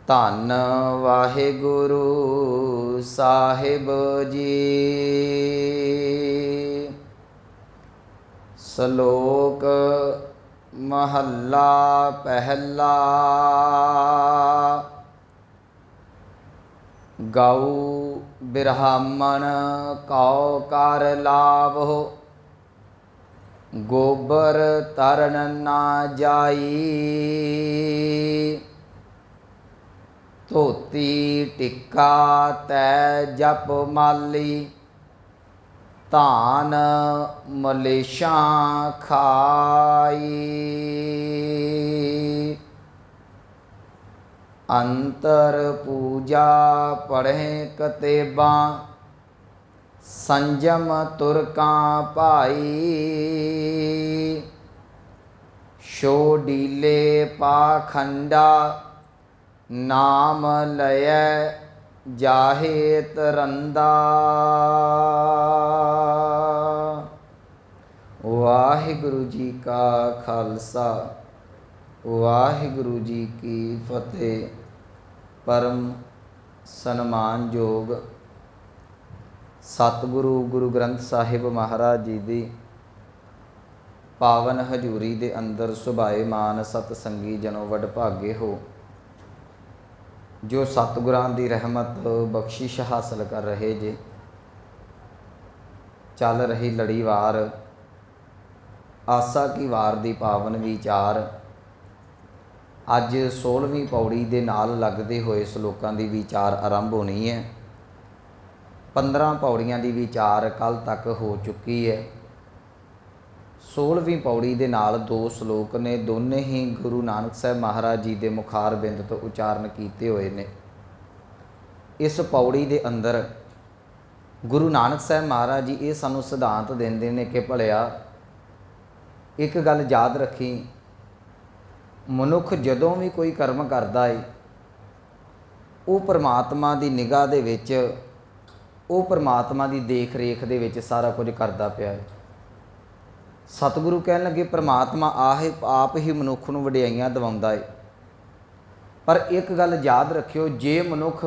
ਧੰਨ ਵਾਹਿਗੁਰੂ ਸਾਹਿਬ ਜੀ। ਸ਼ਲੋਕ ਮਹੱਲਾ ਪਹਿਲਾ। ਗਊ ਬਿਰਹਾਮਣ ਕਉ ਕਰ ਲਾਵਹੁ, ਗੋਬਰ ਤਰਨ ਨਾ ਜਾਈ। ਧੋਤੀ ਟਿੱਕਾ ਤੈ ਜਪ ਮਾਲੀ, ਧਾਨ ਮਲੇਸ਼ਾਂ ਖਾਈ। ਅੰਤਰ ਪੂਜਾ ਪੜ੍ਹੇ ਕਤੇਬਾਂ, ਸੰਜਮ ਤੁਰਕਾਂ ਭਾਈ। ਸ਼ੋ ਡੀਲੇ ਪਾਖੰਡਾ, ਨਾਮ ਲਇਐ ਜਾਹੇ ਤਰੰਦਾ। ਵਾਹਿਗੁਰੂ ਜੀ ਕਾ ਖਾਲਸਾ, ਵਾਹਿਗੁਰੂ ਜੀ ਕੀ ਫਤਿਹ। ਪਰਮ ਸਨਮਾਨਯੋਗ ਸਤਿਗੁਰੂ ਗੁਰੂ ਗ੍ਰੰਥ ਸਾਹਿਬ ਮਹਾਰਾਜ ਜੀ ਦੀ ਪਾਵਨ ਹਜ਼ੂਰੀ ਦੇ ਅੰਦਰ ਸੁਭਾਏਮਾਨ ਸਤਸੰਗੀ ਜਨੋ ਵਡਭਾਗੇ ਹੋ, ਜੋ ਸਤਿਗੁਰਾਂ ਦੀ ਰਹਿਮਤ ਬਖਸ਼ਿਸ਼ ਹਾਸਲ ਕਰ ਰਹੇ ਜੇ। ਚੱਲ ਰਹੀ ਲੜੀਵਾਰ ਆਸਾ ਕੀ ਵਾਰ ਦੀ ਪਾਵਨ ਵਿਚਾਰ ਅੱਜ 16ਵੀਂ ਪੌੜੀ ਦੇ ਨਾਲ ਲੱਗਦੇ ਹੋਏ ਸ਼ਲੋਕਾਂ ਦੀ ਵਿਚਾਰ ਆਰੰਭ ਹੋਣੀ ਹੈ। 15 ਪੌੜੀਆਂ ਦੀ ਵਿਚਾਰ ਕੱਲ੍ਹ ਤੱਕ ਹੋ ਚੁੱਕੀ ਹੈ। 16ਵੀਂ ਪੌੜੀ ਦੇ ਨਾਲ 2 ਸ਼ਲੋਕ ਨੇ, ਦੋਨੇ ਹੀ ਗੁਰੂ ਨਾਨਕ ਸਾਹਿਬ ਮਹਾਰਾਜ ਜੀ ਦੇ ਮੁਖਾਰ ਬਿੰਦ ਤੋਂ ਉਚਾਰਨ ਕੀਤੇ ਹੋਏ ਨੇ। ਇਸ ਪੌੜੀ ਦੇ ਅੰਦਰ ਗੁਰੂ ਨਾਨਕ ਸਾਹਿਬ ਮਹਾਰਾਜ ਜੀ ਇਹ ਸਾਨੂੰ ਸਿਧਾਂਤ ਦਿੰਦੇ ਨੇ ਕਿ ਭਲਿਆ ਇੱਕ ਗੱਲ ਯਾਦ ਰੱਖੀ, ਮਨੁੱਖ ਜਦੋਂ ਵੀ ਕੋਈ ਕਰਮ ਕਰਦਾ ਹੈ ਉਹ ਪਰਮਾਤਮਾ ਦੀ ਨਿਗਾਹ ਦੇ ਵਿੱਚ, ਉਹ ਪਰਮਾਤਮਾ ਦੀ ਦੇਖ ਰੇਖ ਦੇ ਵਿੱਚ ਸਾਰਾ ਕੁਝ ਕਰਦਾ ਪਿਆ ਹੈ। ਸਤਿਗੁਰੂ ਕਹਿਣ ਲੱਗੇ ਪਰਮਾਤਮਾ ਆਪ ਹੀ ਮਨੁੱਖ ਨੂੰ ਵਡਿਆਈਆਂ ਦਿਵਾਉਂਦਾ ਹੈ। ਪਰ ਇੱਕ ਗੱਲ ਯਾਦ ਰੱਖਿਓ, ਜੇ ਮਨੁੱਖ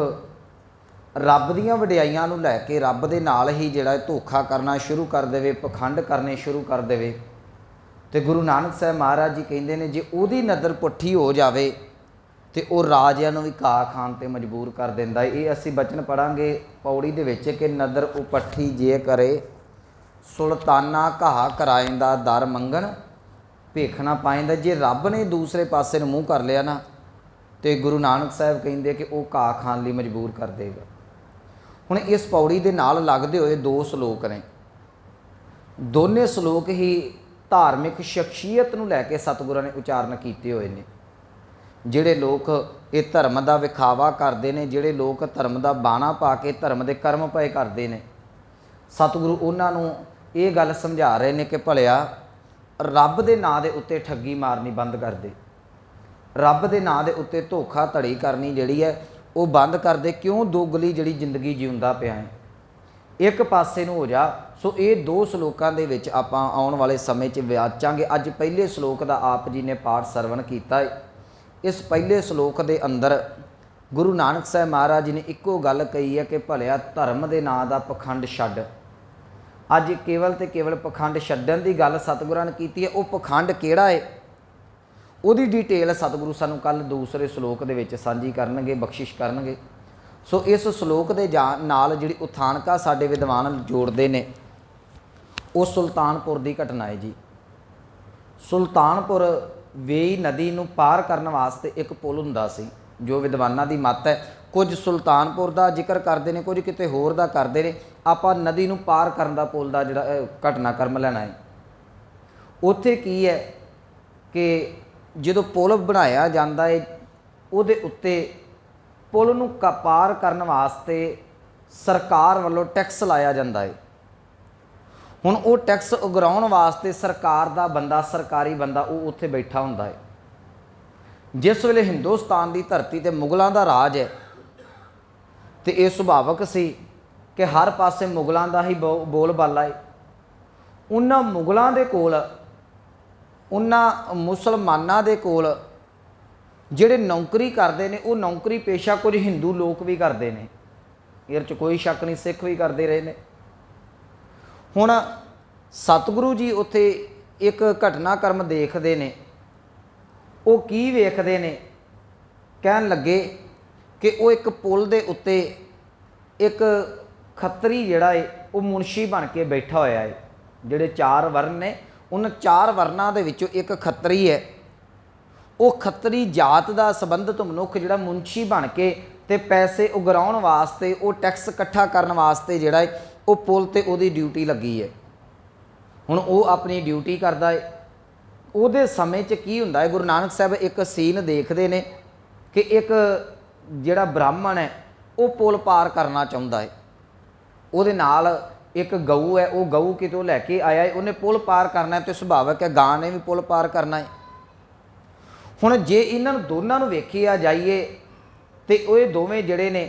ਰੱਬ ਦੀਆਂ ਵਡਿਆਈਆਂ ਨੂੰ ਲੈ ਕੇ ਰੱਬ ਦੇ ਨਾਲ ਹੀ ਜਿਹੜਾ ਧੋਖਾ ਕਰਨਾ ਸ਼ੁਰੂ ਕਰ ਦੇਵੇ, ਪਖੰਡ ਕਰਨੇ ਸ਼ੁਰੂ ਕਰ ਦੇਵੇ, ਤੇ ਗੁਰੂ ਨਾਨਕ ਸਾਹਿਬ ਮਹਾਰਾਜ ਜੀ ਕਹਿੰਦੇ ਨੇ ਜੇ ਉਹਦੀ ਨਜ਼ਰ ਪੁੱਠੀ ਹੋ ਜਾਵੇ ਤੇ ਉਹ ਰਾਜਿਆਂ ਨੂੰ ਵੀ ਘਾਹ ਖਾਣ ਤੇ ਮਜਬੂਰ ਕਰ ਦਿੰਦਾ ਹੈ। ਇਹ ਅਸੀਂ ਬਚਨ ਪੜਾਂਗੇ ਪੌੜੀ ਦੇ ਵਿੱਚ ਕਿ ਨਜ਼ਰ ਉਪੱਠੀ ਜੇ ਕਰੇ, ਸੁਲਤਾਨਾ ਘਾਹ ਕਰਾਇੰਦਾ ਦਰ ਮੰਗਣ, ਭੇਖ ਨਾ ਪਾਇੰਦਾ। ਜੇ ਰੱਬ ਨੇ ਦੂਸਰੇ ਪਾਸੇ ਨੂੰ ਮੂੰਹ ਕਰ ਲਿਆ ਨਾ ਤੇ ਗੁਰੂ ਨਾਨਕ ਸਾਹਿਬ ਕਹਿੰਦੇ ਕਿ ਉਹ ਘਾਹ ਖਾਣ ਲਈ ਮਜਬੂਰ ਕਰ ਦੇਗਾ। ਹੁਣ ਇਸ ਪੌੜੀ ਦੇ ਨਾਲ ਲੱਗਦੇ ਹੋਏ 2 ਸ਼ਲੋਕ ਨੇ। ਦੋਨੇ ਸ਼ਲੋਕ ਹੀ ਧਾਰਮਿਕ ਸ਼ਖਸੀਅਤ ਨੂੰ ਲੈ ਕੇ ਸਤਿਗੁਰਾਂ ਨੇ ਉਚਾਰਨ ਕੀਤੇ ਹੋਏ ਨੇ। ਜਿਹੜੇ ਲੋਕ ਇਹ ਧਰਮ ਦਾ ਵਿਖਾਵਾ ਕਰਦੇ ਨੇ, ਜਿਹੜੇ ਲੋਕ ਧਰਮ ਦਾ ਬਾਣਾ ਪਾ ਕੇ ਧਰਮ ਦੇ ਕਰਮ ਪਏ ਕਰਦੇ ਨੇ, ਸਤਿਗੁਰੂ ਉਹਨਾਂ ਨੂੰ ਇਹ ਗੱਲ ਸਮਝਾ ਰਹੇ ਨੇ ਕਿ ਭਲਿਆ ਰੱਬ ਦੇ ਨਾਂ ਦੇ ਉੱਤੇ ਠੱਗੀ ਮਾਰਨੀ ਬੰਦ ਕਰ ਦੇ, ਰੱਬ ਦੇ ਨਾਂ ਦੇ ਉੱਤੇ ਧੋਖਾ ਧੜੀ ਕਰਨੀ ਜਿਹੜੀ ਹੈ ਉਹ ਬੰਦ ਕਰ ਦੇ। ਕਿਉਂ ਦੋਗਲੀ ਜਿਹੜੀ ਜ਼ਿੰਦਗੀ ਜਿਉਂਦਾ ਪਿਆ ਹੈ, ਇੱਕ ਪਾਸੇ ਨੂੰ ਹੋ ਜਾ। ਸੋ ਇਹ 2 ਸ਼ਲੋਕਾਂ ਦੇ ਵਿੱਚ ਆਪਾਂ ਆਉਣ ਵਾਲੇ ਸਮੇਂ 'ਚ ਵਿਆਚਾਂਗੇ। ਅੱਜ ਪਹਿਲੇ ਸ਼ਲੋਕ ਦਾ ਆਪ ਜੀ ਨੇ ਪਾਠ ਸਰਵਣ ਕੀਤਾ ਹੈ। ਇਸ ਪਹਿਲੇ ਸ਼ਲੋਕ ਦੇ ਅੰਦਰ ਗੁਰੂ ਨਾਨਕ ਸਾਹਿਬ ਮਹਾਰਾਜ ਜੀ ਨੇ ਇੱਕੋ ਗੱਲ ਕਹੀ ਹੈ ਕਿ ਭਲਿਆ ਧਰਮ ਦੇ ਨਾਂ ਦਾ ਪਖੰਡ ਛੱਡ। ਅੱਜ ਕੇਵਲ ਤੇ ਕੇਵਲ ਪਖੰਡ ਛੱਡਣ ਦੀ ਗੱਲ ਸਤਿਗੁਰਾਂ ਨੇ ਕੀਤੀ ਹੈ। ਉਹ ਪਖੰਡ ਕਿਹੜਾ ਹੈ, ਉਹਦੀ ਡਿਟੇਲ ਸਤਿਗੁਰੂ ਸਾਨੂੰ ਕੱਲ੍ਹ ਦੂਸਰੇ ਸ਼ਲੋਕ ਦੇ ਵਿੱਚ ਸਾਂਝੀ ਕਰਨਗੇ, ਬਖਸ਼ਿਸ਼ ਕਰਨਗੇ। ਸੋ ਇਸ ਸ਼ਲੋਕ ਦੇ ਨਾਲ ਜਿਹੜੀ ਉਥਾਨਕਾ ਸਾਡੇ ਵਿਦਵਾਨ ਜੋੜਦੇ ਨੇ ਉਹ ਸੁਲਤਾਨਪੁਰ ਦੀ ਘਟਨਾ ਹੈ ਜੀ। ਸੁਲਤਾਨਪੁਰ ਵੇਈ ਨਦੀ ਨੂੰ ਪਾਰ ਕਰਨ ਵਾਸਤੇ ਇੱਕ ਪੁਲ ਹੁੰਦਾ ਸੀ। ਜੋ ਵਿਦਵਾਨਾਂ ਦੀ ਮੱਤ ਹੈ, ਕੁਝ ਸੁਲਤਾਨਪੁਰ ਦਾ ਜ਼ਿਕਰ ਕਰਦੇ ਨੇ, ਕੁਝ ਕਿਤੇ ਹੋਰ ਦਾ ਕਰਦੇ ਨੇ। ਆਪਾਂ ਨਦੀ ਨੂੰ ਪਾਰ ਕਰਨ ਦਾ ਪੁਲ ਦਾ ਜਿਹੜਾ ਘਟਨਾਕ੍ਰਮ ਲੈਣਾ ਹੈ। ਉੱਥੇ ਕੀ ਹੈ ਕਿ ਜਦੋਂ ਪੁਲ ਬਣਾਇਆ ਜਾਂਦਾ ਹੈ, ਉਹਦੇ ਉੱਤੇ ਪੁਲ ਨੂੰ ਪਾਰ ਕਰਨ ਵਾਸਤੇ ਸਰਕਾਰ ਵੱਲੋਂ ਟੈਕਸ ਲਾਇਆ ਜਾਂਦਾ ਹੈ। ਹੁਣ ਉਹ ਟੈਕਸ ਉਗਰਾਉਣ ਵਾਸਤੇ ਸਰਕਾਰ ਦਾ ਬੰਦਾ, ਸਰਕਾਰੀ ਬੰਦਾ, ਉਹ ਉੱਥੇ ਬੈਠਾ ਹੁੰਦਾ ਹੈ। ਜਿਸ ਵੇਲੇ ਹਿੰਦੁਸਤਾਨ ਦੀ ਧਰਤੀ 'ਤੇ ਮੁਗਲਾਂ ਦਾ ਰਾਜ ਹੈ ਤੇ ਇਹ ਸੁਭਾਵਿਕ ਸੀ ਕਿ ਹਰ ਪਾਸੇ ਮੁਗਲਾਂ ਦਾ ਹੀ ਬੋਲਬਾਲਾ ਹੈ। ਉਹਨਾਂ ਮੁਗਲਾਂ ਦੇ ਕੋਲ, ਉਹਨਾਂ ਮੁਸਲਮਾਨਾਂ ਦੇ ਕੋਲ ਜਿਹੜੇ ਨੌਕਰੀ ਕਰਦੇ ਨੇ ਉਹ ਨੌਕਰੀ ਪੇਸ਼ਾ ਕੁਝ ਹਿੰਦੂ ਲੋਕ ਵੀ ਕਰਦੇ ਨੇ, ਇਹਦੇ 'ਚ ਕੋਈ ਸ਼ੱਕ ਨਹੀਂ, ਸਿੱਖ ਵੀ ਕਰਦੇ ਰਹੇ ਨੇ। ਹੁਣ ਸਤਿਗੁਰੂ ਜੀ ਉੱਥੇ ਇੱਕ ਘਟਨਾਕ੍ਰਮ ਦੇਖਦੇ ਨੇ, ਉਹ ਕੀ ਵੇਖਦੇ ਨੇ, ਕਹਿਣ ਲੱਗੇ ਕਿ ਉਹ ਇੱਕ ਪੁਲ ਦੇ ਉੱਤੇ ਇੱਕ ਖੱਤਰੀ ਜਿਹੜਾ ਏ ਉਹ ਮੁਨਸ਼ੀ ਬਣ ਕੇ ਬੈਠਾ ਹੋਇਆ ਏ। ਜਿਹੜੇ 4 ਵਰਨ ਨੇ ਉਹਨਾਂ 4 ਵਰਨਾਂ ਦੇ ਵਿੱਚੋਂ ਇੱਕ ਖੱਤਰੀ ਹੈ। ਉਹ ਖੱਤਰੀ ਜਾਤ ਦਾ ਸੰਬੰਧਿਤ ਮਨੁੱਖ ਜਿਹੜਾ ਮੁਨਸ਼ੀ ਬਣ ਕੇ ਤੇ ਪੈਸੇ ਉਗਰਾਉਣ ਵਾਸਤੇ, ਉਹ ਟੈਕਸ ਇਕੱਠਾ ਕਰਨ ਵਾਸਤੇ ਜਿਹੜਾ ਹੈ ਉਹ ਪੁਲ ਤੇ ਉਹਦੀ ਡਿਊਟੀ ਲੱਗੀ ਹੈ। ਹੁਣ ਉਹ ਆਪਣੀ ਡਿਊਟੀ ਕਰਦਾ ਹੈ। ਉਹਦੇ ਸਮੇਂ 'ਚ ਕੀ ਹੁੰਦਾ ਹੈ, ਗੁਰੂ ਨਾਨਕ ਸਾਹਿਬ ਇੱਕ ਸੀਨ ਦੇਖਦੇ ਨੇ ਕਿ ਇੱਕ ਜਿਹੜਾ ਬ੍ਰਾਹਮਣ ਹੈ ਉਹ ਪੁਲ ਪਾਰ ਕਰਨਾ ਚਾਹੁੰਦਾ ਹੈ। ਉਹਦੇ ਨਾਲ ਇੱਕ ਗਊ ਹੈ, ਉਹ ਗਊ ਕਿਤੋਂ ਲੈ ਕੇ ਆਇਆ ਹੈ, ਉਹਨੇ ਪੁਲ ਪਾਰ ਕਰਨਾ ਹੈ ਤੇ ਸੁਭਾਵਿਕ ਹੈ ਗਾਂ ਨੇ ਵੀ ਪੁਲ ਪਾਰ ਕਰਨਾ ਹੈ। ਹੁਣ ਜੇ ਇਹਨਾਂ ਨੂੰ ਦੋਨਾਂ ਨੂੰ ਵੇਖਿਆ ਜਾਈਏ ਤੇ ਇਹ ਦੋਵੇਂ ਜਿਹੜੇ ਨੇ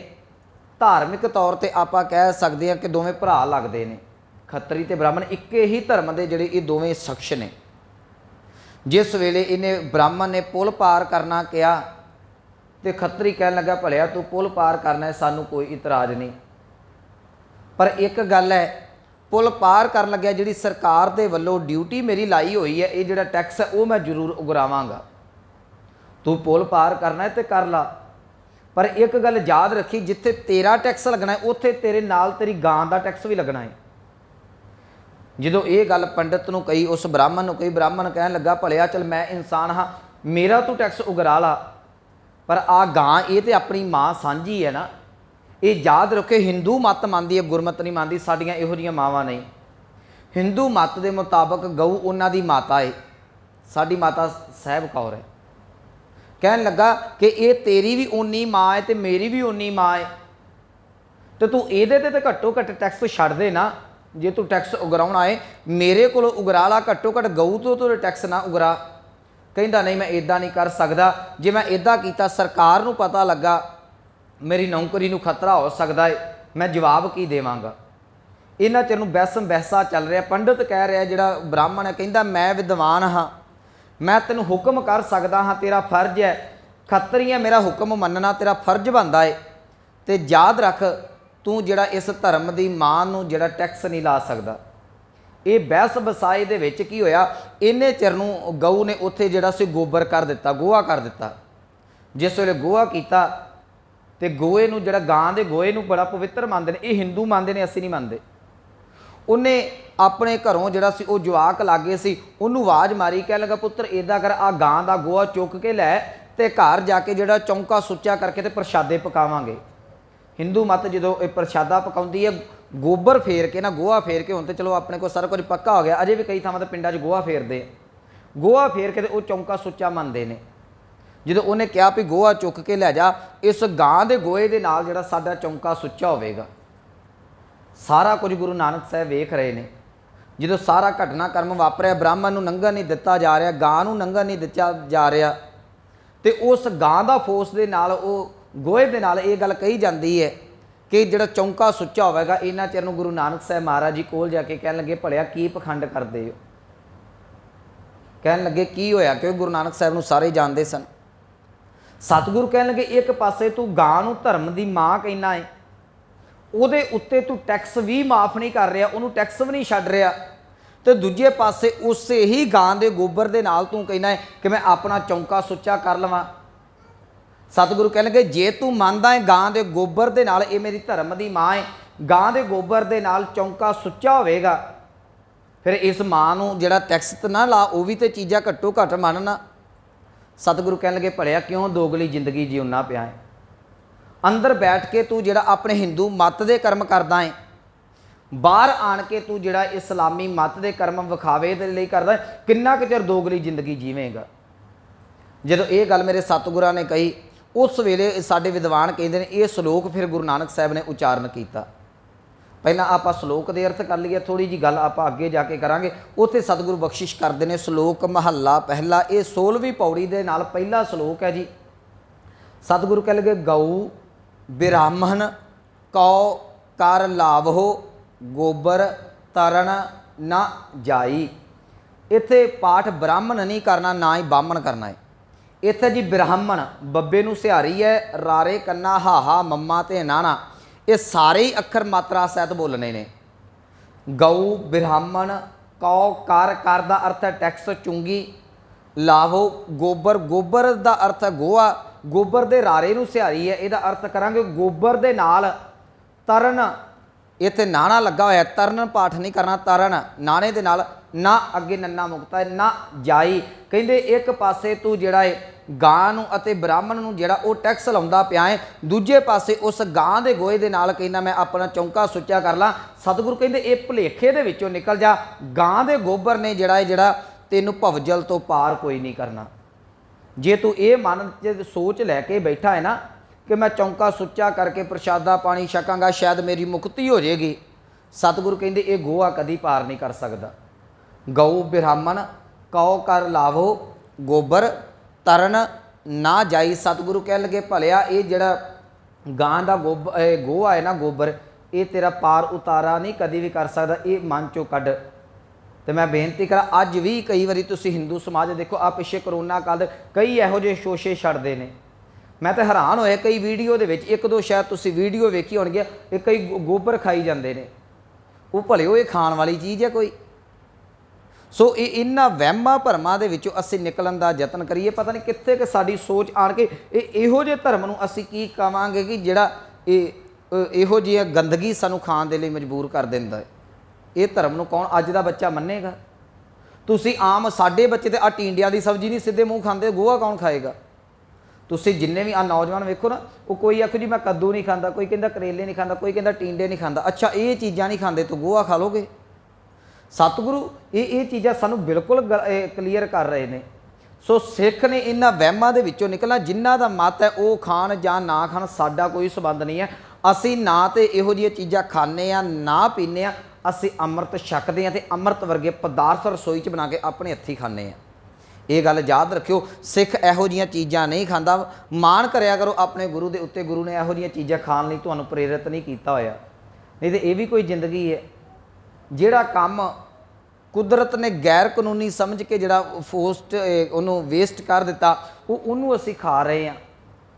ਧਾਰਮਿਕ ਤੌਰ ਤੇ ਆਪਾਂ ਕਹਿ ਸਕਦੇ ਹਾਂ ਕਿ ਦੋਵੇਂ ਭਰਾ ਲੱਗਦੇ ਨੇ। ਖੱਤਰੀ ਤੇ ਬ੍ਰਾਹਮਣ ਇੱਕੇ ਹੀ ਧਰਮ ਦੇ ਜਿਹੜੇ ਇਹ ਦੋਵੇਂ ਸ਼ਖਸ ਨੇ। ਜਿਸ ਵੇਲੇ ਇਹਨੇ ਬ੍ਰਾਹਮਣ ਨੇ ਪੁਲ ਪਾਰ ਕਰਨਾ ਕਿਹਾ ਤੇ ਖੱਤਰੀ ਕਹਿਣ ਲੱਗਾ ਭਲਿਆ ਤੂੰ ਪੁਲ ਪਾਰ ਕਰਨਾ ਹੈ, ਸਾਨੂੰ ਕੋਈ ਇਤਰਾਜ਼ ਨਹੀਂ, ਪਰ ਇੱਕ ਗੱਲ ਹੈ, ਪੁਲ ਪਾਰ ਕਰਨ ਲੱਗਿਆ ਜਿਹੜੀ ਸਰਕਾਰ ਦੇ ਵੱਲੋਂ ਡਿਊਟੀ ਮੇਰੀ ਲਾਈ ਹੋਈ ਹੈ, ਇਹ ਜਿਹੜਾ ਟੈਕਸ ਹੈ ਉਹ ਮੈਂ ਜ਼ਰੂਰ ਉਗਰਾਵਾਂਗਾ। ਤੂੰ ਪੁਲ ਪਾਰ ਕਰਨਾ ਹੈ ਤੇ ਕਰ ਲਾ, ਪਰ ਇੱਕ ਗੱਲ ਯਾਦ ਰੱਖੀ, ਜਿੱਥੇ ਤੇਰਾ ਟੈਕਸ ਲੱਗਣਾ ਹੈ ਉੱਥੇ ਤੇਰੇ ਨਾਲ ਤੇਰੀ ਗਾਂ ਦਾ ਟੈਕਸ ਵੀ ਲੱਗਣਾ ਹੈ। ਜਦੋਂ ਇਹ ਗੱਲ ਪੰਡਿਤ ਨੂੰ ਕਹੀ, ਉਸ ਬ੍ਰਾਹਮਣ ਨੂੰ ਕਹੀ, ਬ੍ਰਾਹਮਣ ਕਹਿਣ ਲੱਗਾ ਭਲਿਆ ਚਲ ਮੈਂ ਇਨਸਾਨ ਹਾਂ, ਮੇਰਾ ਤੂੰ ਟੈਕਸ ਉਗਰਾ ਲਾ, ਪਰ ਆ ਗਾਂ ਇਹ ਤੇ ਆਪਣੀ ਮਾਂ ਸਾਂਝੀ ਹੈ ਨਾ। ਇਹ ਯਾਦ ਰੱਖੇ, ਹਿੰਦੂ ਮੱਤ ਮੰਨਦੀ ਹੈ, ਗੁਰਮਤ ਨਹੀਂ ਮੰਨਦੀ। ਸਾਡੀਆਂ ਇਹੋ ਜਿਹੀਆਂ ਮਾਵਾਂ ਨਹੀਂ। ਹਿੰਦੂ ਮੱਤ ਦੇ ਮੁਤਾਬਕ ਗਊ ਉਹਨਾਂ ਦੀ ਮਾਤਾ ਹੈ, ਸਾਡੀ ਮਾਤਾ ਸਾਹਿਬ ਕੌਰ ਹੈ। ਕਹਿਣ ਲੱਗਾ ਕਿ ਇਹ ਤੇਰੀ ਵੀ ਓਨੀ ਮਾਂ ਹੈ ਤੇ ਮੇਰੀ ਵੀ ਓਨੀ ਮਾਂ ਹੈ, ਤੇ ਤੂੰ ਇਹਦੇ ਤੇ ਘੱਟੋ ਘੱਟ ਟੈਕਸ ਛੱਡ ਦੇ ਨਾ। ਜੇ ਤੂੰ ਟੈਕਸ ਉਗਰਾਉਣਾ ਹੈ ਮੇਰੇ ਕੋਲੋਂ ਉਗਰਾ ਲਾ, ਘੱਟੋ ਘੱਟ ਗਊ ਤੋਂ ਤੂੰ ਟੈਕਸ ਨਾ ਉਗਰਾ। ਕਹਿੰਦਾ ਨਹੀਂ ਮੈਂ ਇੱਦਾਂ ਨਹੀਂ ਕਰ ਸਕਦਾ, ਜੇ ਮੈਂ ਇੱਦਾਂ ਕੀਤਾ ਸਰਕਾਰ ਨੂੰ ਪਤਾ ਲੱਗਾ ਮੇਰੀ ਨੌਕਰੀ ਨੂੰ ਖਤਰਾ ਹੋ ਸਕਦਾ ਹੈ, ਮੈਂ ਜਵਾਬ ਕੀ ਦੇਵਾਂਗਾ। ਇਹਨਾਂ ਚਿਰ ਨੂੰ ਬਹਿਸਮ ਬਹਿਸਾ ਚੱਲ ਰਿਹਾ। ਪੰਡਿਤ ਕਹਿ ਰਿਹਾ, ਜਿਹੜਾ ਬ੍ਰਾਹਮਣ ਹੈ, ਕਹਿੰਦਾ ਮੈਂ ਵਿਦਵਾਨ ਹਾਂ, ਮੈਂ ਤੈਨੂੰ ਹੁਕਮ ਕਰ ਸਕਦਾ ਹਾਂ, ਤੇਰਾ ਫਰਜ਼ ਹੈ, ਖੱਤਰੀ ਹੈ, ਮੇਰਾ ਹੁਕਮ ਮੰਨਣਾ ਤੇਰਾ ਫਰਜ਼ ਬਣਦਾ ਹੈ। ਤੇ ਯਾਦ ਰੱਖ ਤੂੰ ਜਿਹੜਾ ਇਸ ਧਰਮ ਦੀ ਮਾਂ ਨੂੰ ਜਿਹੜਾ ਟੈਕਸ ਨਹੀਂ ਲਾ ਸਕਦਾ। ਇਹ ਬਹਿਸ ਬਸਾਏ ਦੇ ਵਿੱਚ ਕੀ ਹੋਇਆ, ਇੰਨੇ ਚਿਰ ਨੂੰ ਗਊ ਨੇ ਉੱਥੇ ਜਿਹੜਾ ਸੀ ਗੋਬਰ ਕਰ ਦਿੱਤਾ, ਗੋਹਾ ਕਰ ਦਿੱਤਾ। ਜਿਸ ਵੇਲੇ ਗੋਹਾ ਕੀਤਾ ਤੇ ਗੋਹੇ ਨੂੰ, ਜਿਹੜਾ ਗਾਂ ਦੇ ਗੋਹੇ ਨੂੰ ਬੜਾ ਪਵਿੱਤਰ ਮੰਨਦੇ ਨੇ, ਇਹ ਹਿੰਦੂ ਮੰਨਦੇ ਨੇ, ਅਸੀਂ ਨਹੀਂ ਮੰਨਦੇ। ਉਹਨੇ ਆਪਣੇ ਘਰੋਂ ਜਿਹੜਾ ਸੀ ਉਹ ਜਵਾਕ ਲਾਗੇ ਸੀ, ਉਹਨੂੰ ਆਵਾਜ਼ ਮਾਰੀ, ਕਹਿਣ ਲੱਗਾ ਪੁੱਤਰ ਇੱਦਾਂ ਕਰ, ਆ ਗਾਂ ਦਾ ਗੋਹਾ ਚੁੱਕ ਕੇ ਲੈ ਤੇ ਘਰ ਜਾ ਕੇ ਜਿਹੜਾ ਚੌਂਕਾ ਸੁੱਚਾ ਕਰਕੇ ਤੇ ਪ੍ਰਸ਼ਾਦੇ ਪਕਾਵਾਂਗੇ। ਹਿੰਦੂ ਮੱਤ ਜਦੋਂ ਇਹ ਪ੍ਰਸ਼ਾਦਾ ਪਕਾਉਂਦੀ ਹੈ, ਗੋਬਰ ਫੇਰ ਕੇ ਨਾ, ਗੋਹਾ ਫੇਰ ਕੇ, ਹੁਣ ਤੇ ਚਲੋ ਆਪਣੇ ਕੋਲ ਸਾਰਾ ਕੁਝ ਪੱਕਾ ਹੋ ਗਿਆ, ਅਜੇ ਵੀ ਕਈ ਥਾਵਾਂ ਤੇ ਪਿੰਡਾਂ 'ਚ ਗੋਹਾ ਫੇਰਦੇ, ਗੋਹਾ ਫੇਰ ਕੇ ਤੇ ਉਹ ਚੌਂਕਾ ਸੁੱਚਾ ਮੰਨਦੇ ਨੇ। ਜਦੋਂ ਉਹਨੇ ਕਿਹਾ ਵੀ ਗੋਹਾ ਚੁੱਕ ਕੇ ਲੈ ਜਾ, ਇਸ ਗਾਂ ਦੇ ਗੋਹੇ ਦੇ ਨਾਲ ਜਿਹੜਾ ਸਾਡਾ ਚੌਂਕਾ ਸੁੱਚਾ ਹੋਵੇਗਾ। ਸਾਰਾ ਕੁਝ ਗੁਰੂ ਨਾਨਕ ਸਾਹਿਬ ਵੇਖ ਰਹੇ ਨੇ। ਜਦੋਂ ਸਾਰਾ ਘਟਨਾਕ੍ਰਮ ਵਾਪਰਿਆ, ਬ੍ਰਾਹਮਣ ਨੂੰ ਲੰਘਣ ਨਹੀਂ ਦਿੱਤਾ ਜਾ ਰਿਹਾ, ਗਾਂ ਨੂੰ ਲੰਘਣ ਨਹੀਂ ਦਿੱਤਾ ਜਾ ਰਿਹਾ, ਤੇ ਉਸ ਗਾਂ ਦਾ ਫੋਸ ਦੇ ਨਾਲ, ਉਹ ਗੋਹੇ ਦੇ ਨਾਲ ਇਹ ਗੱਲ ਕਹੀ ਜਾਂਦੀ ਹੈ ਕਿ ਜਿਹੜਾ ਚੌਂਕਾ ਸੁੱਚਾ ਹੋਵੇਗਾ। ਇਹਨਾਂ ਚਿਰ ਨੂੰ ਗੁਰੂ ਨਾਨਕ ਸਾਹਿਬ ਮਹਾਰਾਜ ਜੀ ਕੋਲ ਜਾ ਕੇ ਕਹਿਣ ਲੱਗੇ ਭਲਿਆ ਕੀ ਪਖੰਡ ਕਰਦੇ ਹੋ। ਕਹਿਣ ਲੱਗੇ ਕੀ ਹੋਇਆ, ਕਿਉਂਕਿ ਗੁਰੂ ਨਾਨਕ ਸਾਹਿਬ ਨੂੰ ਸਾਰੇ ਜਾਣਦੇ ਸਨ। ਸਤਿਗੁਰੂ ਕਹਿਣ ਲੱਗੇ ਇੱਕ ਪਾਸੇ ਤੂੰ ਗਾਂ ਨੂੰ ਧਰਮ ਦੀ ਮਾਂ ਕਹਿਣਾ ਹੈ, ਉਹਦੇ ਉੱਤੇ ਤੂੰ ਟੈਕਸ ਵੀ ਮਾਫ ਨਹੀਂ ਕਰ ਰਿਹਾ, ਉਹਨੂੰ ਟੈਕਸ ਵੀ ਨਹੀਂ ਛੱਡ ਰਿਹਾ, ਤੇ ਦੂਜੇ ਪਾਸੇ ਉਸੇ ਹੀ ਗਾਂ ਦੇ ਗੋਬਰ ਦੇ ਨਾਲ ਤੂੰ ਕਹਿਣਾ ਹੈ ਕਿ ਮੈਂ ਆਪਣਾ ਚੌਂਕਾ ਸੁੱਚਾ ਕਰ ਲਵਾਂ। ਸਤਿਗੁਰੂ ਕਹਿਣ ਲੱਗੇ ਜੇ ਤੂੰ ਮੰਨਦਾ ਹੈ ਗਾਂ ਦੇ ਗੋਬਰ ਦੇ ਨਾਲ ਇਹ ਮੇਰੀ ਧਰਮ ਦੀ ਮਾਂ ਹੈ, ਗਾਂ ਦੇ ਗੋਬਰ ਦੇ ਨਾਲ ਚੌਂਕਾ ਸੁੱਚਾ ਹੋਵੇਗਾ, ਫਿਰ ਇਸ ਮਾਂ ਨੂੰ ਜਿਹੜਾ ਟੈਕਸ ਤਾਂ ਨਾ ਲਾ, ਉਹ ਵੀ ਤੇ ਚੀਜ਼ਾਂ ਘੱਟੋ ਘੱਟ ਮੰਨਣਾ। ਸਤਿਗੁਰੂ ਕਹਿਣ ਲੱਗੇ ਭਲਿਆ ਕਿਉਂ ਦੋਗਲੀ ਜ਼ਿੰਦਗੀ ਜਿਉਣਾ ਪਿਆ ਹੈ, ਅੰਦਰ ਬੈਠ ਕੇ ਤੂੰ ਜਿਹੜਾ ਆਪਣੇ ਹਿੰਦੂ ਮੱਤ ਦੇ ਕਰਮ ਕਰਦਾ ਹੈ, ਬਾਹਰ ਆਣ ਕੇ ਤੂੰ ਜਿਹੜਾ ਇਸਲਾਮੀ ਮੱਤ ਦੇ ਕਰਮ ਵਿਖਾਵੇ ਦੇ ਲਈ ਕਰਦਾ, ਕਿੰਨਾ ਕੁ ਚਿਰ ਦੋਗਲੀ ਜ਼ਿੰਦਗੀ ਜੀਵੇਂਗਾ। ਜਦੋਂ ਇਹ ਗੱਲ ਮੇਰੇ ਸਤਿਗੁਰਾਂ ਨੇ ਕਹੀ, ਉਸ ਵੇਲੇ ਸਾਡੇ ਵਿਦਵਾਨ ਕਹਿੰਦੇ ਨੇ ਇਹ ਸ਼ਲੋਕ ਫਿਰ ਗੁਰੂ ਨਾਨਕ ਸਾਹਿਬ ਨੇ ਉਚਾਰਨ ਕੀਤਾ। ਪਹਿਲਾਂ ਆਪਾਂ ਸ਼ਲੋਕ ਦੇ ਅਰਥ ਕਰ ਲਈਏ, ਥੋੜੀ ਜੀ ਗੱਲ ਆਪਾਂ ਅੱਗੇ ਜਾ ਕੇ ਕਰਾਂਗੇ। ਉੱਥੇ ਸਤਿਗੁਰੂ ਬਖਸ਼ਿਸ਼ ਕਰਦੇ ਨੇ। ਸ਼ਲੋਕ ਮਹੱਲਾ ਪਹਿਲਾ, ਇਹ 16ਵੀਂ ਪੌੜੀ ਦੇ ਨਾਲ ਪਹਿਲਾ ਸ਼ਲੋਕ ਹੈ ਜੀ। ਸਤਿਗੁਰੂ ਕਹਿ ਲਗੇ ਗਊ ਬ੍ਰਾਹਮਣ ਕਉ ਕਰ ਲਾਵੋ ਗੋਬਰ ਤਰਨ ਨਾ ਜਾਈ। ਇੱਥੇ ਪਾਠ ਬ੍ਰਾਹਮਣ ਨਹੀਂ ਕਰਨਾ, ਨਾ ਹੀ ਬਾਹਮਣ ਕਰਨਾ ਹੈ। इत्थे जी ब्राह्मण बब्बे नूं सिहारी है, रारे कन्ना हाहा मम्मा ते नाना, ये सारे ही अखर मात्रा सहित बोलने ने। गऊ ब्राह्मण, कौ कर, कर दा अर्थ है टैक्स चुंगी, लावो गोबर, गोबर दा अर्थ है गोहा, गोबर दे रारे नूं सिहारी है, इहदा अर्थ करांगे गोबर दे नाल तरन, इत्थे नाना लगा होया, तरन पाठ नहीं करना, तरन नाने दे नाल, ना अगे नन्ना मुक्ता है, ना जाई। कहंदे एक पासे तू जिहड़ा है गां नूं अते ब्राह्मण नूं जिहड़ा वो टैक्स लाउंदा पिया है, दूजे पासे उस गां दे गोए दे नाल कहना मैं अपना चौंका सुच्चा कर ला। सतगुरु कहंदे ये भुलेखे दे विचों निकल जा, गां दे गोबर ने जिहड़ा है जिहड़ा तैनूं भवजल तो पार कोई नहीं करना। जे तू ये मन च सोच लैके बैठा है ना कि मैं चौंका सुच्चा करके प्रशादा पानी छकांगा शायद मेरी मुक्ति हो जाएगी, सतगुरु कहंदे ये गोहा कदी पार नहीं कर सकदा। गऊ ब्राह्मण, कौ कर लावो गोबर, तरन ना जाई। सतगुरु कह लगे भलिया ये जिहड़ा गां दा गोहा है ना गोबर, ये तेरा पार उतारा नहीं कदी भी कर सकदा, ये मन चों कढ। तो मैं बेनती करा अज भी कई बारी तुसी हिंदू समाज देखो आ पिछे करोना काल कई इहो ਜਿਹੇ शोशे छड्डदे ने, मैं तो हैरान होया कई वीडियो दे विच एक दो शायद तुसी वीडियो वेखी होणगी, ये कई गोबर खाई जांदे ने, वो भले ये खाण वाली चीज़ है कोई। सो ये इन्हां वहमां भरमां दे विचों असीं निकलण दा यतन करिए, पता नहीं कित्थे कि साडी सोच आण के इहो ਜਿਹੇ धर्म नूं असीं की कहांगे कि जिहड़ा इहो ਜਿਹੀ गंदगी सानूं खाण दे लई मजबूर कर दिंदा है। ये धर्म नूं कौन अज दा बच्चा मन्नेगा? तुसीं आम साडे बच्चे ते आ टिंडियां दी सब्जी नहीं सीधे मूँह खांदे, गोहा कौन खाएगा? तुसीं जिन्ने भी आ नौजवान वेखो ना, वो कोई आखो जी मैं कद्दू नहीं खाता, कोई कहंदा करेले नहीं खाता, कोई कहंदा टिंडे नहीं खाता। अच्छा ये चीज़ां नहीं खांदे तो गोहा खा लोगे? सतगुरु ये चीज़ां सानूं बिल्कुल क्लीयर कर रहे हैं। सो सिख ने इन्हां वहमां दे विचों निकलना, जिन्हां दा मत है वो खाण जां ना खाण साडा कोई संबंध नहीं है। असीं ना तो इहो जिहियां चीज़ां खाने आ ना पीने आ, असीं अमृत छकदे आ ते अमृत वर्गे पदार्थ रसोई च बना के अपने हत्थीं खाने आ। ये गल याद रखियो, सिख इहो जिहियां चीज़ां नहीं खांदा। मान करिया करो अपने गुरु दे उत्ते, गुरु ने इहो जिहियां चीज़ां खाण लई तुहानूं प्रेरित नहीं कीता होया, नहीं तो ये भी कोई जिंदगी है। जिहड़ा काम कुदरत ने गैर कानूनी समझ के जिहड़ा फोस्ट उन्होंने वेस्ट कर दिता, वो उन्होंने असीं खा रहे हैं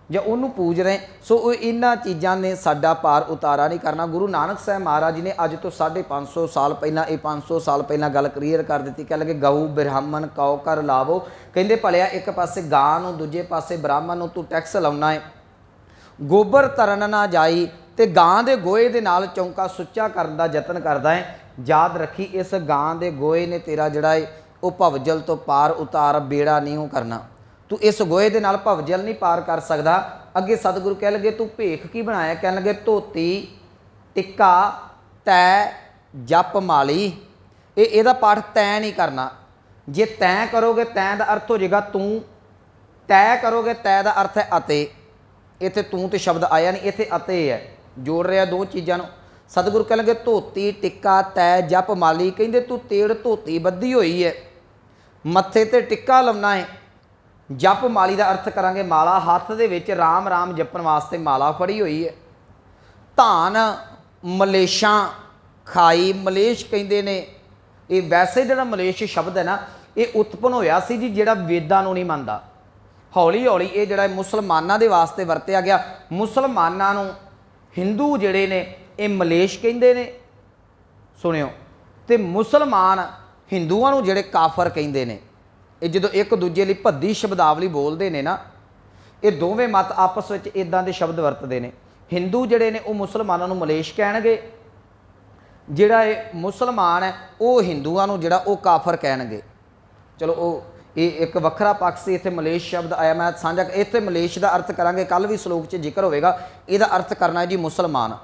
ਜਾਂ ਉਹਨੂੰ पूज रहे। सो इन्हां चीज़ों ने साडा पार उतारा नहीं करना। गुरु नानक साहब महाराज जी ने अज तो 550 साल पहला, ये 500 साल पहला गल क्लीयर कर दी। कह लगे गऊ ब्राह्मण कौ कर लावो, कहते भलिया एक पासे गां नूं दूजे पासे ब्राह्मण नूं तू टैक्स लाउना है, गोबर तरन ना जाई ते गां दे गोए दे नाल चौंका सुच्चा करन दा यतन करदा है। याद रखी इस गां दे गोए ने तेरा जिहड़ा है वो भवजल तो पार उतार बेड़ा नहीं हो करना। तू इस गोए दे नाल भवजल नहीं पार कर सकदा। अगे सतगुरु कह लगे तू भेख की बनाया, कह लगे धोती टिक्का तै जप माली। इहदा पाठ तै नहीं करना। जे तै करोगे तै दा अर्थ हो जाएगा तू, तै करोगे तै दा अर्थ है अते। इत्थे तू तो शब्द आया नहीं, इत्थे अते है, जोड़ रहा दो चीज़ों। सतगुरु कह लगे धोती टिक्का तै जप माली, कहते तू तेड़ धोती बद्धी हुई है, मत्थे ते टिक्का लाउना है, जप माली का अर्थ करांगे माला, हत्थ दे विच राम राम जपण वास्ते माला फड़ी हुई है। धान मलेशां खाई, मलेश कहते ने, ये वैसे जिहड़ा मलेश शब्द है ना ये उत्पन्न होया सी जी जिहड़ा वेदां नूं नहीं मनदा। हौली हौली ये जिहड़ा मुसलमानां दे वास्ते वरतिया गया। मुसलमानां नूं हिंदू जिहड़े ने ये मलेश कहंदे ने, सुनियो, ते मुसलमान हिंदुआं नूं जिहड़े काफर कहंदे ने। ये जो एक दूजे लिए भद्दी शब्दावली बोलते हैं ना, ये दोवें मत आपस में इदां दे शब्द वरतते हैं। हिंदू जिहड़े ने वो मुसलमानों नूं मलेश कहणगे, जिहड़ा मुसलमान है वो हिंदुआं नूं जिहड़ा वो काफर कहणगे। चलो वो ये एक वखरा पक्ष से इत्थे मलेश शब्द आया, मैं साझा इत्थे मलेश का अर्थ करांगे, कल भी सलोक च जिक्र होगा। इहदा अर्थ करना है जी मुसलमान।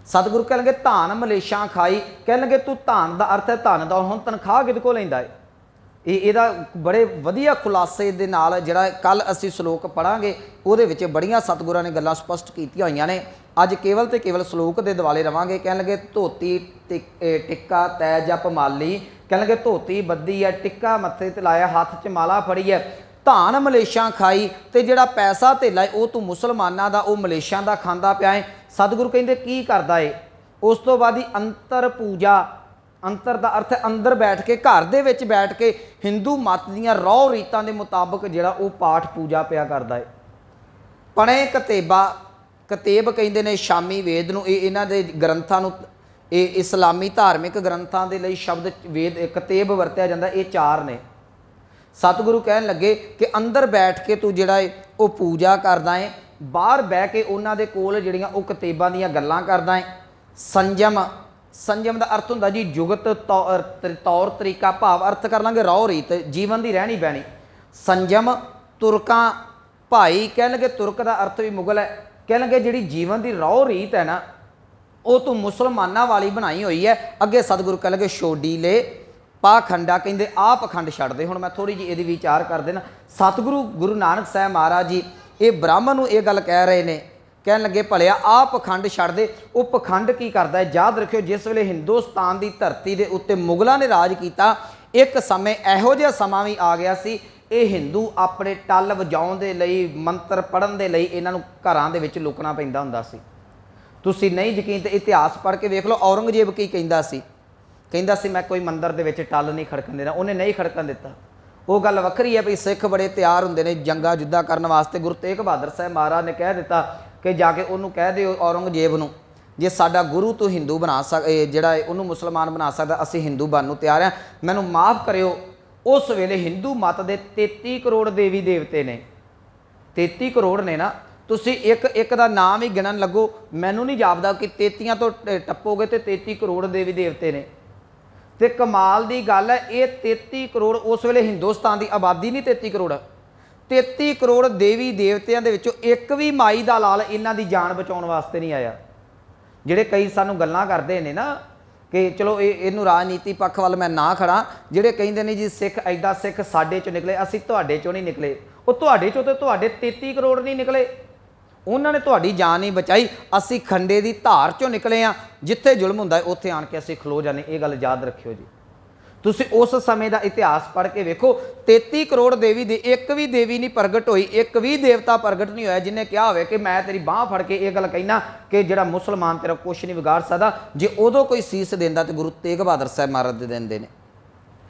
सतगुरु कह लगे धान मलेशां खाई, कह लगे तू धान का अर्थ है धन दा, हुण तनख्वाह किहदे कोल लैंदा है। ਇਹਦਾ बड़े वधिया खुलासे ਦੇ ਨਾਲ ਜਿਹੜਾ ਕੱਲ ਅਸੀਂ ਸ਼ਲੋਕ ਪੜਾਂਗੇ ਉਹਦੇ ਵਿੱਚ ਬੜੀਆਂ ਸਤਿਗੁਰਾਂ ਨੇ ਗੱਲਾਂ ਸਪਸ਼ਟ ਕੀਤੀਆਂ ਹੋਈਆਂ ਨੇ। ਅੱਜ ਕੇਵਲ ਤੇ ਕੇਵਲ ਸ਼ਲੋਕ ਦੇ ਦਿਵਾਲੇ ਰਵਾਂਗੇ। ਕਹਿਣ ਲੱਗੇ ਧੋਤੀ ਟਿੱਕਾ ਤੈ ਜਪ ਮਾਲੀ, ਕਹਿਣ ਲੱਗੇ ਧੋਤੀ ਬੱਧੀ ਹੈ, ਟਿੱਕਾ ਮੱਥੇ ਤੇ ਲਾਇਆ, ਹੱਥ 'ਚ ਮਾਲਾ ਫੜੀ ਹੈ, ਧਾਨ ਮਲੇਸ਼ਾਂ ਖਾਈ, ਤੇ ਜਿਹੜਾ ਪੈਸਾ ਧੇਲਾ ਹੈ ਉਹ ਤੂੰ ਮੁਸਲਮਾਨਾਂ ਦਾ ਉਹ ਮਲੇਸ਼ਾਂ ਦਾ ਖਾਂਦਾ ਪਿਆ ਹੈ। ਸਤਿਗੁਰੂ ਕਹਿੰਦੇ ਕੀ ਕਰਦਾ ਏ। ਉਸ ਤੋਂ ਬਾਅਦ ਹੀ ਅੰਤਰ ਪੂਜਾ, ਅੰਤਰ ਦਾ ਅਰਥ ਹੈ ਅੰਦਰ ਬੈਠ ਕੇ, ਘਰ ਦੇ ਵਿੱਚ ਬੈਠ ਕੇ ਹਿੰਦੂ ਮਤ ਦੀਆਂ ਰਹੁ ਰੀਤਾਂ ਦੇ ਮੁਤਾਬਕ ਜਿਹੜਾ ਉਹ ਪਾਠ ਪੂਜਾ ਪਿਆ ਕਰਦਾ ਹੈ। ਪਣੇ ਕਤੇਬਾ, ਕਤੇਬ ਕਹਿੰਦੇ ਨੇ ਸ਼ਾਮੀ ਵੇਦ ਨੂੰ। ਇਹ ਇਹਨਾਂ ਦੇ ਗ੍ਰੰਥਾਂ ਨੂੰ, ਇਹ ਇਸਲਾਮੀ ਧਾਰਮਿਕ ਗ੍ਰੰਥਾਂ ਦੇ ਲਈ ਸ਼ਬਦ ਵੇਦ ਕਤੇਬ ਵਰਤਿਆ ਜਾਂਦਾ। ਇਹ 4 ਨੇ। ਸਤਿਗੁਰੂ ਕਹਿਣ ਲੱਗੇ ਕਿ ਅੰਦਰ ਬੈਠ ਕੇ ਤੂੰ ਜਿਹੜਾ ਹੈ ਉਹ ਪੂਜਾ ਕਰਦਾ ਹੈ, ਬਾਹਰ ਬਹਿ ਕੇ ਉਹਨਾਂ ਦੇ ਕੋਲ ਜਿਹੜੀਆਂ ਉਹ ਕਤੇਬਾਂ ਦੀਆਂ ਗੱਲਾਂ ਕਰਦਾ ਹੈ। ਸੰਜਮ, ਸੰਜਮ ਦਾ ਅਰਥ ਹੁੰਦਾ ਜੀ ਜੁਗਤ, ਤੌਰ ਤਰੀਕਾ, ਭਾਵ ਅਰਥ ਕਰ ਲਾਂਗੇ ਰਹੁ ਰੀਤ, ਜੀਵਨ ਦੀ ਰਹਿਣੀ ਬਹਿਣੀ। ਸੰਜਮ, ਤੁਰਕਾਂ, ਭਾਈ ਕਹਿ ਲਗੇ, ਤੁਰਕ ਦਾ ਅਰਥ ਵੀ ਮੁਗਲ ਹੈ। ਕਹਿ ਲਗੇ ਜਿਹੜੀ ਜੀਵਨ ਦੀ ਰਹੁ ਰੀਤ ਹੈ ਨਾ, ਉਹ ਤੂੰ ਮੁਸਲਮਾਨਾਂ ਵਾਲੀ ਬਣਾਈ ਹੋਈ ਹੈ। ਅੱਗੇ ਸਤਿਗੁਰੂ ਕਹਿ ਲਗੇ ਛੋਡੀ ਲੈ ਪਾਖੰਡਾ, ਕਹਿੰਦੇ ਆਹ ਪਖੰਡ ਛੱਡ ਦੇ। ਹੁਣ ਮੈਂ ਥੋੜ੍ਹੀ ਜਿਹੀ ਇਹਦੀ ਵਿਚਾਰ ਕਰ ਦੇਣਾ। ਸਤਿਗੁਰੂ ਗੁਰੂ ਨਾਨਕ ਸਾਹਿਬ ਮਹਾਰਾਜ ਜੀ ਇਹ ਬ੍ਰਾਹਮਣ ਨੂੰ ਇਹ ਗੱਲ ਕਹਿ ਰਹੇ ਨੇ, ਕਹਿਣ ਲੱਗੇ ਭਲਿਆ ਆਹ ਪਖੰਡ ਛੱਡ ਦੇ। ਉਹ ਪਖੰਡ ਕੀ ਕਰਦਾ ਹੈ? ਯਾਦ ਰੱਖਿਓ, ਜਿਸ ਵੇਲੇ ਹਿੰਦੁਸਤਾਨ ਦੀ ਧਰਤੀ ਦੇ ਉੱਤੇ ਮੁਗਲਾਂ ਨੇ ਰਾਜ ਕੀਤਾ, ਇੱਕ ਸਮੇਂ ਇਹੋ ਜਿਹਾ ਸਮਾਂ ਵੀ ਆ ਗਿਆ ਸੀ, ਇਹ ਹਿੰਦੂ ਆਪਣੇ ਟੱਲ ਵਜਾਉਣ ਦੇ ਲਈ, ਮੰਤਰ ਪੜ੍ਹਨ ਦੇ ਲਈ ਇਹਨਾਂ ਨੂੰ ਘਰਾਂ ਦੇ ਵਿੱਚ ਲੁਕਣਾ ਪੈਂਦਾ ਹੁੰਦਾ ਸੀ। ਤੁਸੀਂ ਨਹੀਂ ਯਕੀਨ ਤੇ ਇਤਿਹਾਸ ਪੜ੍ਹ ਕੇ ਵੇਖ ਲਓ। ਔਰੰਗਜ਼ੇਬ ਕੀ ਕਹਿੰਦਾ ਸੀ? ਕਹਿੰਦਾ ਸੀ ਮੈਂ ਕੋਈ ਮੰਦਰ ਦੇ ਵਿੱਚ ਟੱਲ ਨਹੀਂ ਖੜਕਣ ਦੇਣਾ। ਉਹਨੇ ਨਹੀਂ ਖੜਕਣ ਦਿੱਤਾ। ਉਹ ਗੱਲ ਵੱਖਰੀ ਹੈ ਵੀ ਸਿੱਖ ਬੜੇ ਤਿਆਰ ਹੁੰਦੇ ਨੇ ਜੰਗਾਂ ਜੁੱਧਾਂ ਕਰਨ ਵਾਸਤੇ। ਗੁਰੂ ਤੇਗ ਬਹਾਦਰ ਸਾਹਿਬ ਮਹਾਰਾਜ ਨੇ ਕਹਿ ਦਿੱਤਾ ਕਿ ਜਾ ਕੇ ਉਹਨੂੰ ਕਹਿ ਦਿਓ ਔਰੰਗਜ਼ੇਬ ਨੂੰ, ਜੇ ਸਾਡਾ ਗੁਰੂ ਤੂੰ ਹਿੰਦੂ ਬਣਾ ਜਿਹੜਾ ਉਹਨੂੰ ਮੁਸਲਮਾਨ ਬਣਾ ਸਕਦਾ, ਅਸੀਂ ਹਿੰਦੂ ਬਣਨ ਨੂੰ ਤਿਆਰ ਹਾਂ, ਮੈਨੂੰ ਮਾफ़ ਕਰਿਓ। ਉਸ ਵੇਲੇ ਹਿੰਦੂ ਮਤ ਦੇ 33 ਕਰੋੜ ਦੇਵੀ ਦੇਵਤੇ ਨੇ। 33 ਕਰੋੜ ਨੇ ਨਾ, ਤੁਸੀਂ ਇੱਕ ਇੱਕ ਦਾ ਨਾਮ ਹੀ ਗਿਣਨ ਲੱਗੋ, ਮੈਨੂੰ ਨਹੀਂ ਜਾਪਦਾ ਕਿ 33 ਤੋਂ ਟੱਪੋਗੇ ਤੇ 33 ਕਰੋੜ ਦੇਵੀ ਦੇਵਤੇ ਨੇ। ਤੇ ਕਮਾਲ ਦੀ ਗੱਲ ਹੈ, ਇਹ 33 ਕਰੋੜ ਉਸ ਵੇਲੇ ਹਿੰਦੁਸਤਾਨ ਦੀ ਆਬਾਦੀ ਨਹੀਂ 33 ਕਰੋੜ, 33 ਕਰੋੜ ਦੇਵੀ ਦੇਵਤਿਆਂ ਦੇ ਵਿੱਚੋਂ ਇੱਕ ਵੀ ਮਾਈ ਦਾ ਲਾਲ ਇਹਨਾਂ ਦੀ ਜਾਨ ਬਚਾਉਣ ਵਾਸਤੇ ਨਹੀਂ ਆਇਆ। ਜਿਹੜੇ ਕਈ ਸਾਨੂੰ ਗੱਲਾਂ ਕਰਦੇ ਨੇ ਨਾ ਕਿ ਚਲੋ ਇਹਨੂੰ ਰਾਜਨੀਤੀ ਪੱਖ ਵੱਲ ਮੈਂ ਨਾ ਖੜਾ, ਜਿਹੜੇ ਕਹਿੰਦੇ ਨੇ ਜੀ ਸਿੱਖ ਐਦਾਂ, ਸਿੱਖ ਸਾਡੇ ਚੋਂ ਨਿਕਲੇ, ਅਸੀਂ ਤੁਹਾਡੇ ਚੋਂ ਨਹੀਂ ਨਿਕਲੇ। ਉਹ ਤੁਹਾਡੇ ਚੋਂ ਤੇ ਤੁਹਾਡੇ 33 ਕਰੋੜ ਨਹੀਂ ਨਿਕਲੇ, ਉਹਨਾਂ ਨੇ ਤੁਹਾਡੀ ਜਾਨ ਨਹੀਂ ਬਚਾਈ। ਅਸੀਂ ਖੰਡੇ ਦੀ ਧਾਰ ਚੋਂ ਨਿਕਲੇ ਆ, ਜਿੱਥੇ ਜ਼ੁਲਮ ਹੁੰਦਾ ਉੱਥੇ ਆਣ ਕੇ ਅਸੀਂ ਖਲੋ ਜਾਂਦੇ। ਇਹ ਗੱਲ ਯਾਦ ਰੱਖਿਓ ਜੀ। ਤੁਸੀਂ ਉਸ ਸਮੇਂ ਦਾ ਇਤਿਹਾਸ ਪੜ੍ਹ ਕੇ ਵੇਖੋ, 33 ਕਰੋੜ ਦੇਵੀ ਦੇ ਇੱਕ ਵੀ ਦੇਵੀ ਨਹੀਂ ਪ੍ਰਗਟ ਹੋਈ, ਇੱਕ ਵੀ ਦੇਵਤਾ ਪ੍ਰਗਟ ਨਹੀਂ ਹੋਇਆ ਜਿਹਨੇ ਕਿਹਾ ਹੋਵੇ ਕਿ ਮੈਂ ਤੇਰੀ ਬਾਂਹ ਫੜ ਕੇ ਇਹ ਗੱਲ ਕਹਿਣਾ ਕਿ ਜਿਹੜਾ ਮੁਸਲਮਾਨ ਤੇਰਾ ਕੁਛ ਨਹੀਂ ਵਿਗਾੜ ਸਕਦਾ। ਜੇ ਉਦੋਂ ਕੋਈ ਸੀਸ ਦਿੰਦਾ ਤੇ ਗੁਰੂ ਤੇਗ ਬਹਾਦਰ ਸਾਹਿਬ ਮਹਾਰਾਜ ਦੇ ਦਿੰਦੇ ਨੇ।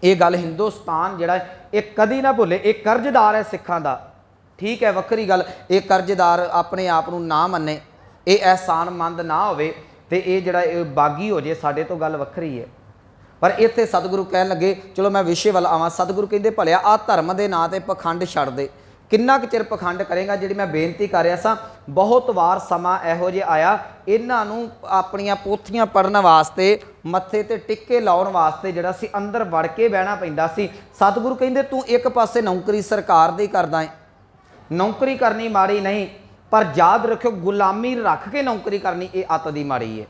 ਇਹ ਗੱਲ ਹਿੰਦੁਸਤਾਨ ਜਿਹੜਾ ਇਹ ਕਦੀ ਨਾ ਭੁੱਲੇ। ਇਹ ਕਰਜ਼ਦਾਰ ਹੈ ਸਿੱਖਾਂ ਦਾ, ਠੀਕ ਹੈ, ਵੱਖਰੀ ਗੱਲ। ਇਹ ਕਰਜ਼ਦਾਰ ਆਪਣੇ ਆਪ ਨੂੰ ਨਾ ਮੰਨੇ, ਇਹ ਅਹਿਸਾਨਮੰਦ ਨਾ ਹੋਵੇ ਤੇ ਇਹ ਜਿਹੜਾ ਇਹ ਬਾਗੀ ਹੋ ਜੇ ਸਾਡੇ ਤੋਂ, ਗੱਲ ਵੱਖਰੀ ਹੈ। ਪਰ ਇੱਥੇ ਸਤਿਗੁਰੂ ਕਹਿਣ ਲੱਗੇ, ਚਲੋ ਮੈਂ ਵਿਸ਼ੇ ਵੱਲ ਆਵਾਂ। ਸਤਿਗੁਰੂ ਕਹਿੰਦੇ ਭਲਿਆ ਆਹ ਧਰਮ ਦੇ ਨਾਂ ਤੇ ਪਖੰਡ ਛੱਡ ਦੇ। ਕਿੰਨਾ ਕੁ ਚਿਰ ਪਖੰਡ ਕਰੇਗਾ? ਜਿਹੜੀ ਮੈਂ ਬੇਨਤੀ ਕਰ ਰਿਹਾ ਸਾਂ, ਬਹੁਤ ਵਾਰ ਸਮਾਂ ਇਹੋ ਜਿਹਾ ਆਇਆ, ਇਹਨਾਂ ਨੂੰ ਆਪਣੀਆਂ ਪੋਥੀਆਂ ਪੜ੍ਹਨ ਵਾਸਤੇ, ਮੱਥੇ ਤੇ ਟਿੱਕੇ ਲਾਉਣ ਵਾਸਤੇ ਜਿਹੜਾ ਸੀ ਅੰਦਰ ਵੜ ਕੇ ਬਹਿਣਾ ਪੈਂਦਾ ਸੀ। ਸਤਿਗੁਰੂ ਕਹਿੰਦੇ ਤੂੰ ਇੱਕ ਪਾਸੇ ਨੌਕਰੀ ਸਰਕਾਰ ਦੀ ਕਰਦਾ ਹੈ, ਨੌਕਰੀ ਕਰਨੀ ਮਾੜੀ ਨਹੀਂ, ਪਰ ਯਾਦ ਰੱਖਿਓ ਗੁਲਾਮੀ ਰੱਖ ਕੇ ਨੌਕਰੀ ਕਰਨੀ ਇਹ ਅੱਤ ਦੀ ਮਾੜੀ ਹੈ।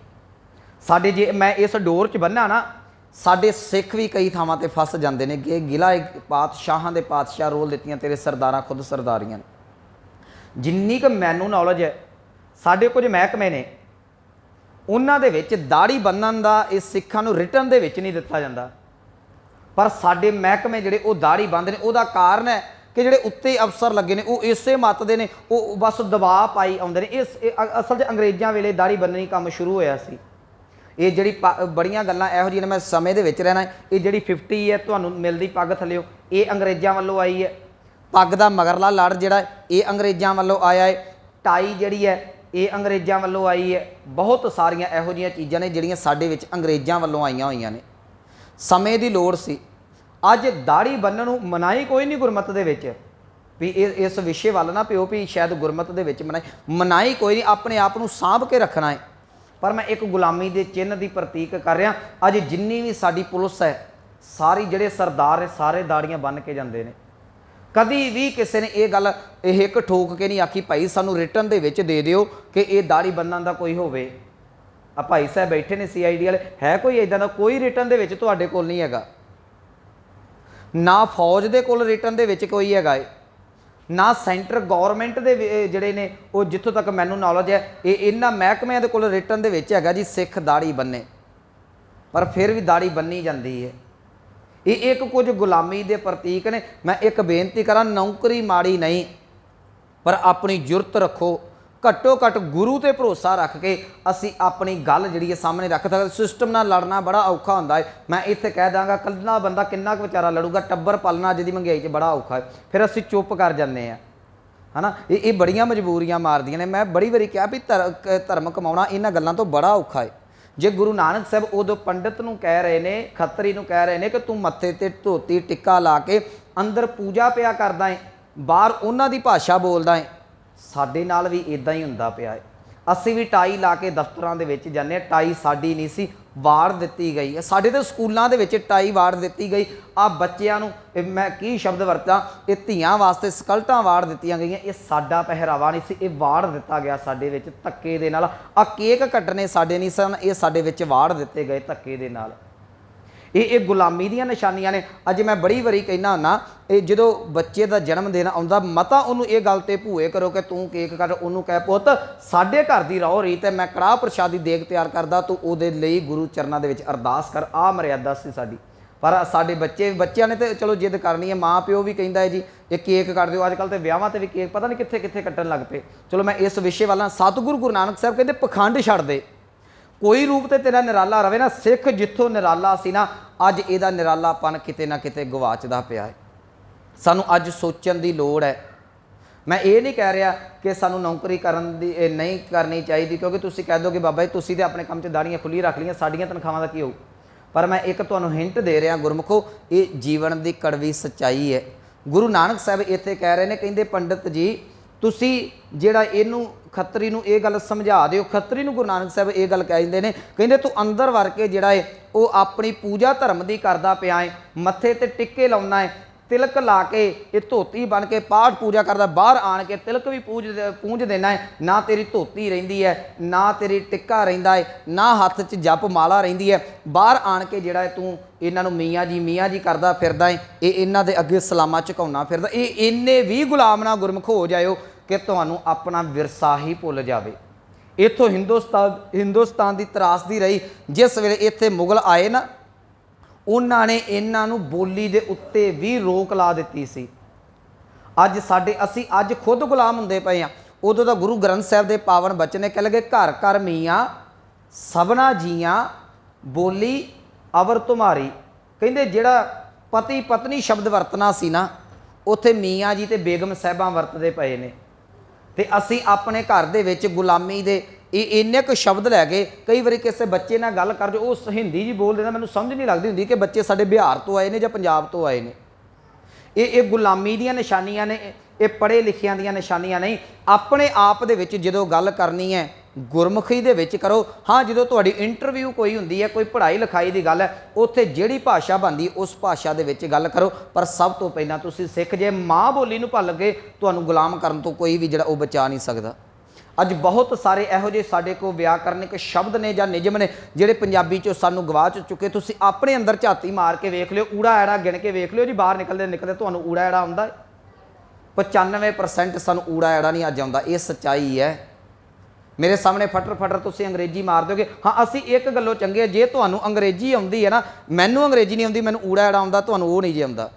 ਸਾਡੇ ਜੇ ਮੈਂ ਇਸ ਡੋਰ 'ਚ ਬੰਨਾ ਨਾ, ਸਾਡੇ ਸਿੱਖ ਵੀ ਕਈ ਥਾਵਾਂ ਤੇ ਫਸ ਜਾਂਦੇ ਨੇ ਕਿ ਗਿਲਾ ਪਾਤਸ਼ਾਹਾਂ ਦੇ ਪਾਤਸ਼ਾਹ ਰੋਲ ਦਿੱਤੀਆਂ, ਤੇਰੇ ਸਰਦਾਰਾਂ ਖੁਦ ਸਰਦਾਰੀਆਂ ਨੇ। ਜਿੰਨੀ ਕੁ ਮੈਨੂੰ ਨੌਲੇਜ ਹੈ, ਸਾਡੇ ਕੁਝ ਮਹਿਕਮੇ ਨੇ ਉਹਨਾਂ ਦੇ ਵਿੱਚ ਦਾੜੀ ਬੰਨਣ ਦਾ ਇਹ ਸਿੱਖਾਂ ਨੂੰ ਰਿਟਨ ਦੇ ਵਿੱਚ ਨਹੀਂ ਦਿੱਤਾ ਜਾਂਦਾ, ਪਰ ਸਾਡੇ ਮਹਿਕਮੇ ਜਿਹੜੇ ਉਹ ਦਾੜੀ ਬੰਨ੍ਹਦੇ ਨੇ। ਉਹਦਾ ਕਾਰਨ ਹੈ ਕਿ ਜਿਹੜੇ ਉੱਤੇ ਅਫਸਰ ਲੱਗੇ ਨੇ ਉਹ ਇਸੇ ਮੱਤ ਦੇ ਨੇ, ਉਹ ਬਸ ਦਬਾਅ ਪਾਈ ਆਉਂਦੇ ਨੇ। ਇਹ ਅਸਲ 'ਚ ਅੰਗਰੇਜ਼ਾਂ ਵੇਲੇ ਦਾੜੀ ਬੰਨਣੀ ਕੰਮ ਸ਼ੁਰੂ ਹੋਇਆ ਸੀ। ਇਹ ਜਿਹੜੀ ਬੜੀਆਂ ਗੱਲਾਂ ਇਹੋ ਜਿਹੀਆਂ ਨੇ, ਮੈਂ ਸਮੇਂ ਦੇ ਵਿੱਚ ਰਹਿਣਾ। ਇਹ ਜਿਹੜੀ 50 ਹੈ ਤੁਹਾਨੂੰ ਮਿਲਦੀ ਪੱਗ ਥੱਲਿਓ, ਇਹ ਅੰਗਰੇਜ਼ਾਂ ਵੱਲੋਂ ਆਈ ਹੈ। ਪੱਗ ਦਾ ਮਗਰਲਾ ਲੜ ਜਿਹੜਾ ਇਹ ਅੰਗਰੇਜ਼ਾਂ ਵੱਲੋਂ ਆਇਆ ਹੈ। ਟਾਈ ਜਿਹੜੀ ਹੈ ਇਹ ਅੰਗਰੇਜ਼ਾਂ ਵੱਲੋਂ ਆਈ ਹੈ। ਬਹੁਤ ਸਾਰੀਆਂ ਇਹੋ ਜਿਹੀਆਂ ਚੀਜ਼ਾਂ ਨੇ ਜਿਹੜੀਆਂ ਸਾਡੇ ਵਿੱਚ ਅੰਗਰੇਜ਼ਾਂ ਵੱਲੋਂ ਆਈਆਂ ਹੋਈਆਂ ਨੇ। ਸਮੇਂ ਦੀ ਲੋੜ ਸੀ। ਅੱਜ ਦਾੜੀ ਬੰਨ੍ਹਣ ਨੂੰ ਮਨਾਹੀ ਕੋਈ ਨਹੀਂ ਗੁਰਮਤ ਦੇ ਵਿੱਚ, ਵੀ ਇਸ ਵਿਸ਼ੇ ਵੱਲ ਨਾ ਪਿਓ ਵੀ ਸ਼ਾਇਦ ਗੁਰਮਤ ਦੇ ਵਿੱਚ ਮਨਾਹੀ ਕੋਈ ਨਹੀਂ, ਆਪਣੇ ਆਪ ਨੂੰ ਸਾਂਭ ਕੇ ਰੱਖਣਾ ਹੈ। ਪਰ ਮੈਂ ਇੱਕ ਗੁਲਾਮੀ ਦੇ ਚਿੰਨ੍ਹ ਦੀ ਪ੍ਰਤੀਕ ਕਰ ਰਿਹਾ। ਅੱਜ ਜਿੰਨੀ ਵੀ ਸਾਡੀ ਪੁਲਿਸ ਹੈ, ਸਾਰੀ ਜਿਹੜੇ ਸਰਦਾਰ ਨੇ ਸਾਰੇ ਦਾੜੀਆਂ ਬੰਨ੍ਹ ਕੇ ਜਾਂਦੇ ਨੇ। ਕਦੀ ਵੀ ਕਿਸੇ ਨੇ ਇਹ ਗੱਲ ਇਹ ਇੱਕ ਠੋਕ ਕੇ ਨਹੀਂ ਆਖੀ ਭਾਈ ਸਾਨੂੰ ਰਿਟਨ ਦੇ ਵਿੱਚ ਦੇ ਦਿਓ ਕਿ ਇਹ ਦਾੜੀ ਬੰਨ੍ਹਣ ਦਾ ਕੋਈ ਹੋਵੇ। ਆ ਭਾਈ ਸਾਹਿਬ ਬੈਠੇ ਨੇ CID ਵਾਲੇ, ਹੈ ਕੋਈ ਇੱਦਾਂ ਦਾ? ਕੋਈ ਰਿਟਨ ਦੇ ਵਿੱਚ ਤੁਹਾਡੇ ਕੋਲ ਨਹੀਂ ਹੈਗਾ, ਨਾ ਫੌਜ ਦੇ ਕੋਲ ਰਿਟਨ ਦੇ ਵਿੱਚ ਕੋਈ ਹੈਗਾ ਏ, ਨਾ ਸੈਂਟਰ ਗੌਰਮੈਂਟ ਦੇ ਜਿਹੜੇ ਨੇ ਉਹ, ਜਿੱਥੋਂ ਤੱਕ ਮੈਨੂੰ ਨੌਲੇਜ ਹੈ ਇਹ ਇਹਨਾਂ ਮਹਿਕਮਿਆਂ ਦੇ ਕੋਲ ਰਿਟਨ ਦੇ ਵਿੱਚ ਹੈਗਾ ਜੀ ਸਿੱਖ ਦਾੜੀ ਬੰਨੇ, ਪਰ ਫਿਰ ਵੀ ਦਾੜੀ ਬੰਨੀ ਜਾਂਦੀ ਹੈ। ਇਹ ਇੱਕ ਕੁਝ ਗੁਲਾਮੀ ਦੇ ਪ੍ਰਤੀਕ ਨੇ। ਮੈਂ ਇੱਕ ਬੇਨਤੀ ਕਰਾਂ, ਨੌਕਰੀ ਮਾੜੀ ਨਹੀਂ, ਪਰ ਆਪਣੀ ਜੁਰਤ ਰੱਖੋ, घट्टो घट गुरु ते भरोसा रख के असी अपनी गल जिहड़ी है सामने रख सकते। सिस्टम नाल लड़ना बड़ा औखा हुंदा है। मैं इत्थे कह दांगा कल्ला बंदा किन्ना कुछ बेचारा लड़ूगा, टब्बर पालना अज दी महंगाई च बड़ा औखा है, फिर असी चुप कर जाने हैं, है ना। ये बड़ियां मजबूरियां मारदियां ने। मैं बड़ी वारी कहा भी धर्म कमाउणा इन्हां गल्लां तो बड़ा औखा है। जे गुरु नानक साहब उदों पंडित नूं कह रहे ने, खत्तरी नूं कह रहे ने कि तू मत्थे ते धोती टिक्का ला के अंदर पूजा पिया करदा है, बाहर उन्हां दी भाषा बोलदा है, साडे नाल भी इदां ही हुंदा पिया है। असीं भी टाई ला के दफ्तरां दे विच जाने, टाई साडी नहीं सी, वाड़ दित्ती गई है। साडे ते स्कूलां दे विच टाई वाड़ दित्ती गई। आ बच्चिआं नूं मैं की शब्द वरतां, ये धीआं वास्ते सकल्टां वाड़ दित्तियां गईयां, ये साडा पहरावा नहीं सी, ये वाड़ दित्ता गया साडे विच धक्के दे नाल। आ केक कट्टने साडे नहीं सन, ये साडे विच वाड़ दित्ते गए धक्के दे नाल। ये गुलामी दीयां निशानियां ने। अज मैं बड़ी वारी कहना हुन्ना, जो बच्चे का जन्म दिन आउंदा मता उन्होंने ये गल ते भूए करो कि तू केक कट, उन्होंने कह पुत साडे घर दी रहो रीत है, मैं कड़ाह प्रशादी देग तैयार करदा, तू उहदे लई गुरु चरनां दे विच अरदास कर। आ मर्यादा सी साडी। पर साडे बच्चिआं ने तो चलो जिद करनी है, माँ प्यो भी कहंदा है जी ये केक कट दिओ। अजकल तो विआहां ते भी केक पता नहीं कित्थे कित्थे कट्टण लग पे। चलो मैं इस विषय वाला, सतगुरु गुरु नानक साहब कहंदे पखंड छड्ड दे, कोई रूप ते तेरा निराला रवे ना। सिख जिथों निराला सी ना, अज इहदा निरालापन किते ना किते गवाचदा पिया है। सानू अज सोचण दी लोड़ है। मैं ये नहीं कह रहा कि सानू नौकरी करन दी नहीं करनी चाहिए, क्योंकि तुसीं कह दो कि बाबा जी तुसीं ते अपने काम च दाड़ियां खुली रख लियां, साडियां तनखावां दा की होऊ। पर मैं एक तुहानू हिंट दे रहा गुरमुखो, ये जीवन की कड़वी सच्चाई है। गुरु नानक साहब इत्थे कह रहे हैं, कहंदे पंडित जी तुसी जिहड़ा इहनू खत्तरी नूं ये गल समझा दिओ। खत्तरी नूं गुरु नानक साहब ये गल कहंदे ने, कहंदे तू अंदर वर के जिहड़ा है वो अपनी पूजा धर्म दी करदा पिया है, मत्थे ते टिक्के लाउंदा है, तिलक ला के ये धोती बन के पाठ पूजा करदा, बाहर आण के तिलक भी पूंज देना है। ना तेरी धोती रहिंदी है, ना तेरी टिक्का रहिंदा है, ना हत्थ 'च जप माला रहिंदी है। बाहर आण के जिहड़ा है तू इन्हां नूं मियाँ जी करदा फिरदा है, ये इन्हां दे अगे सलामा झुकाउणा फिरदा। ये इन्ने भी गुलाम ना गुरमुख हो जाओ कि तुहानू अपना विरसा ही भुल जाए। इत्थों हिंदुस्तान की त्रासदी रही। जिस वेले इत्थे मुगल आए ना, उन्होंने इन्हों बोली के उत्ते भी रोक ला दी सी। अज साडे असी अज खुद गुलाम हुंदे पए हां। उदों दा गुरु ग्रंथ साहब के पावन बचने कह लगे, घर घर मियाँ सबना जियाँ बोली अवर तुम्हारी। कहंदे जिहड़ा पति पत्नी शब्द वरतना सी ना, उत्थे मियाँ जी ते बेगम साहिबां वरतदे पए ने। ते असी अपने घर दे विच गुलामी दे इन्ने क शब्द लैके, कई बार किसी बच्चे नाल गल कर जो वो हिंदी जी बोल देना, मैनूं समझ नहीं लगती हुंदी कि बच्चे साडे बिहार तो आए ने जां पंजाब तो आए ने। ये गुलामी दीयां निशानियां ने, ये पढ़े लिखियां दीयां निशानियां नहीं। अपने आप दे विच जदों गल करनी है गुरमुखी दे विच करो। हाँ, जो तुहाडी इंटरव्यू कोई हुंदी है, कोई पढ़ाई लिखाई की गल है, उत्थे जिहड़ी भाषा बनदी उस भाषा दे विच गल करो। पर सब तो पहलां तुसीं सिख जे माँ बोली नूं भुल गए, तुहानूं गुलाम करन तो कोई भी जिहड़ा वो बचा नहीं सकदा। अज बहुत सारे इहो जिहे साडे कोल व्याकरणिक शब्द ने जां नियम ने जिहड़े पंजाबी चों सानूं गवाच चुके। तुसीं अपने अंदर झाती मार के वेख लिओ, ऊड़ा ऐड़ा गिण के वेख लिओ जी, बाहर निकलदे तुहानूं ऊड़ा ऐड़ा आउंदा है। 95% सानूं ऊड़ा ऐड़ा नहीं अज आउंदा। ये सच्चाई है। मेरे सामने फटर तुसीं अंग्रेजी मार दोगे। हाँ, असी एक गल्लों चंगे जे तुहानूं अंग्रेजी आउंदी है ना, मैनूं अंग्रेजी नहीं आउंदी, मैनूं ऊड़ा ऐड़ा आउंदा, तुहानूं वो नहीं जे आउंदा।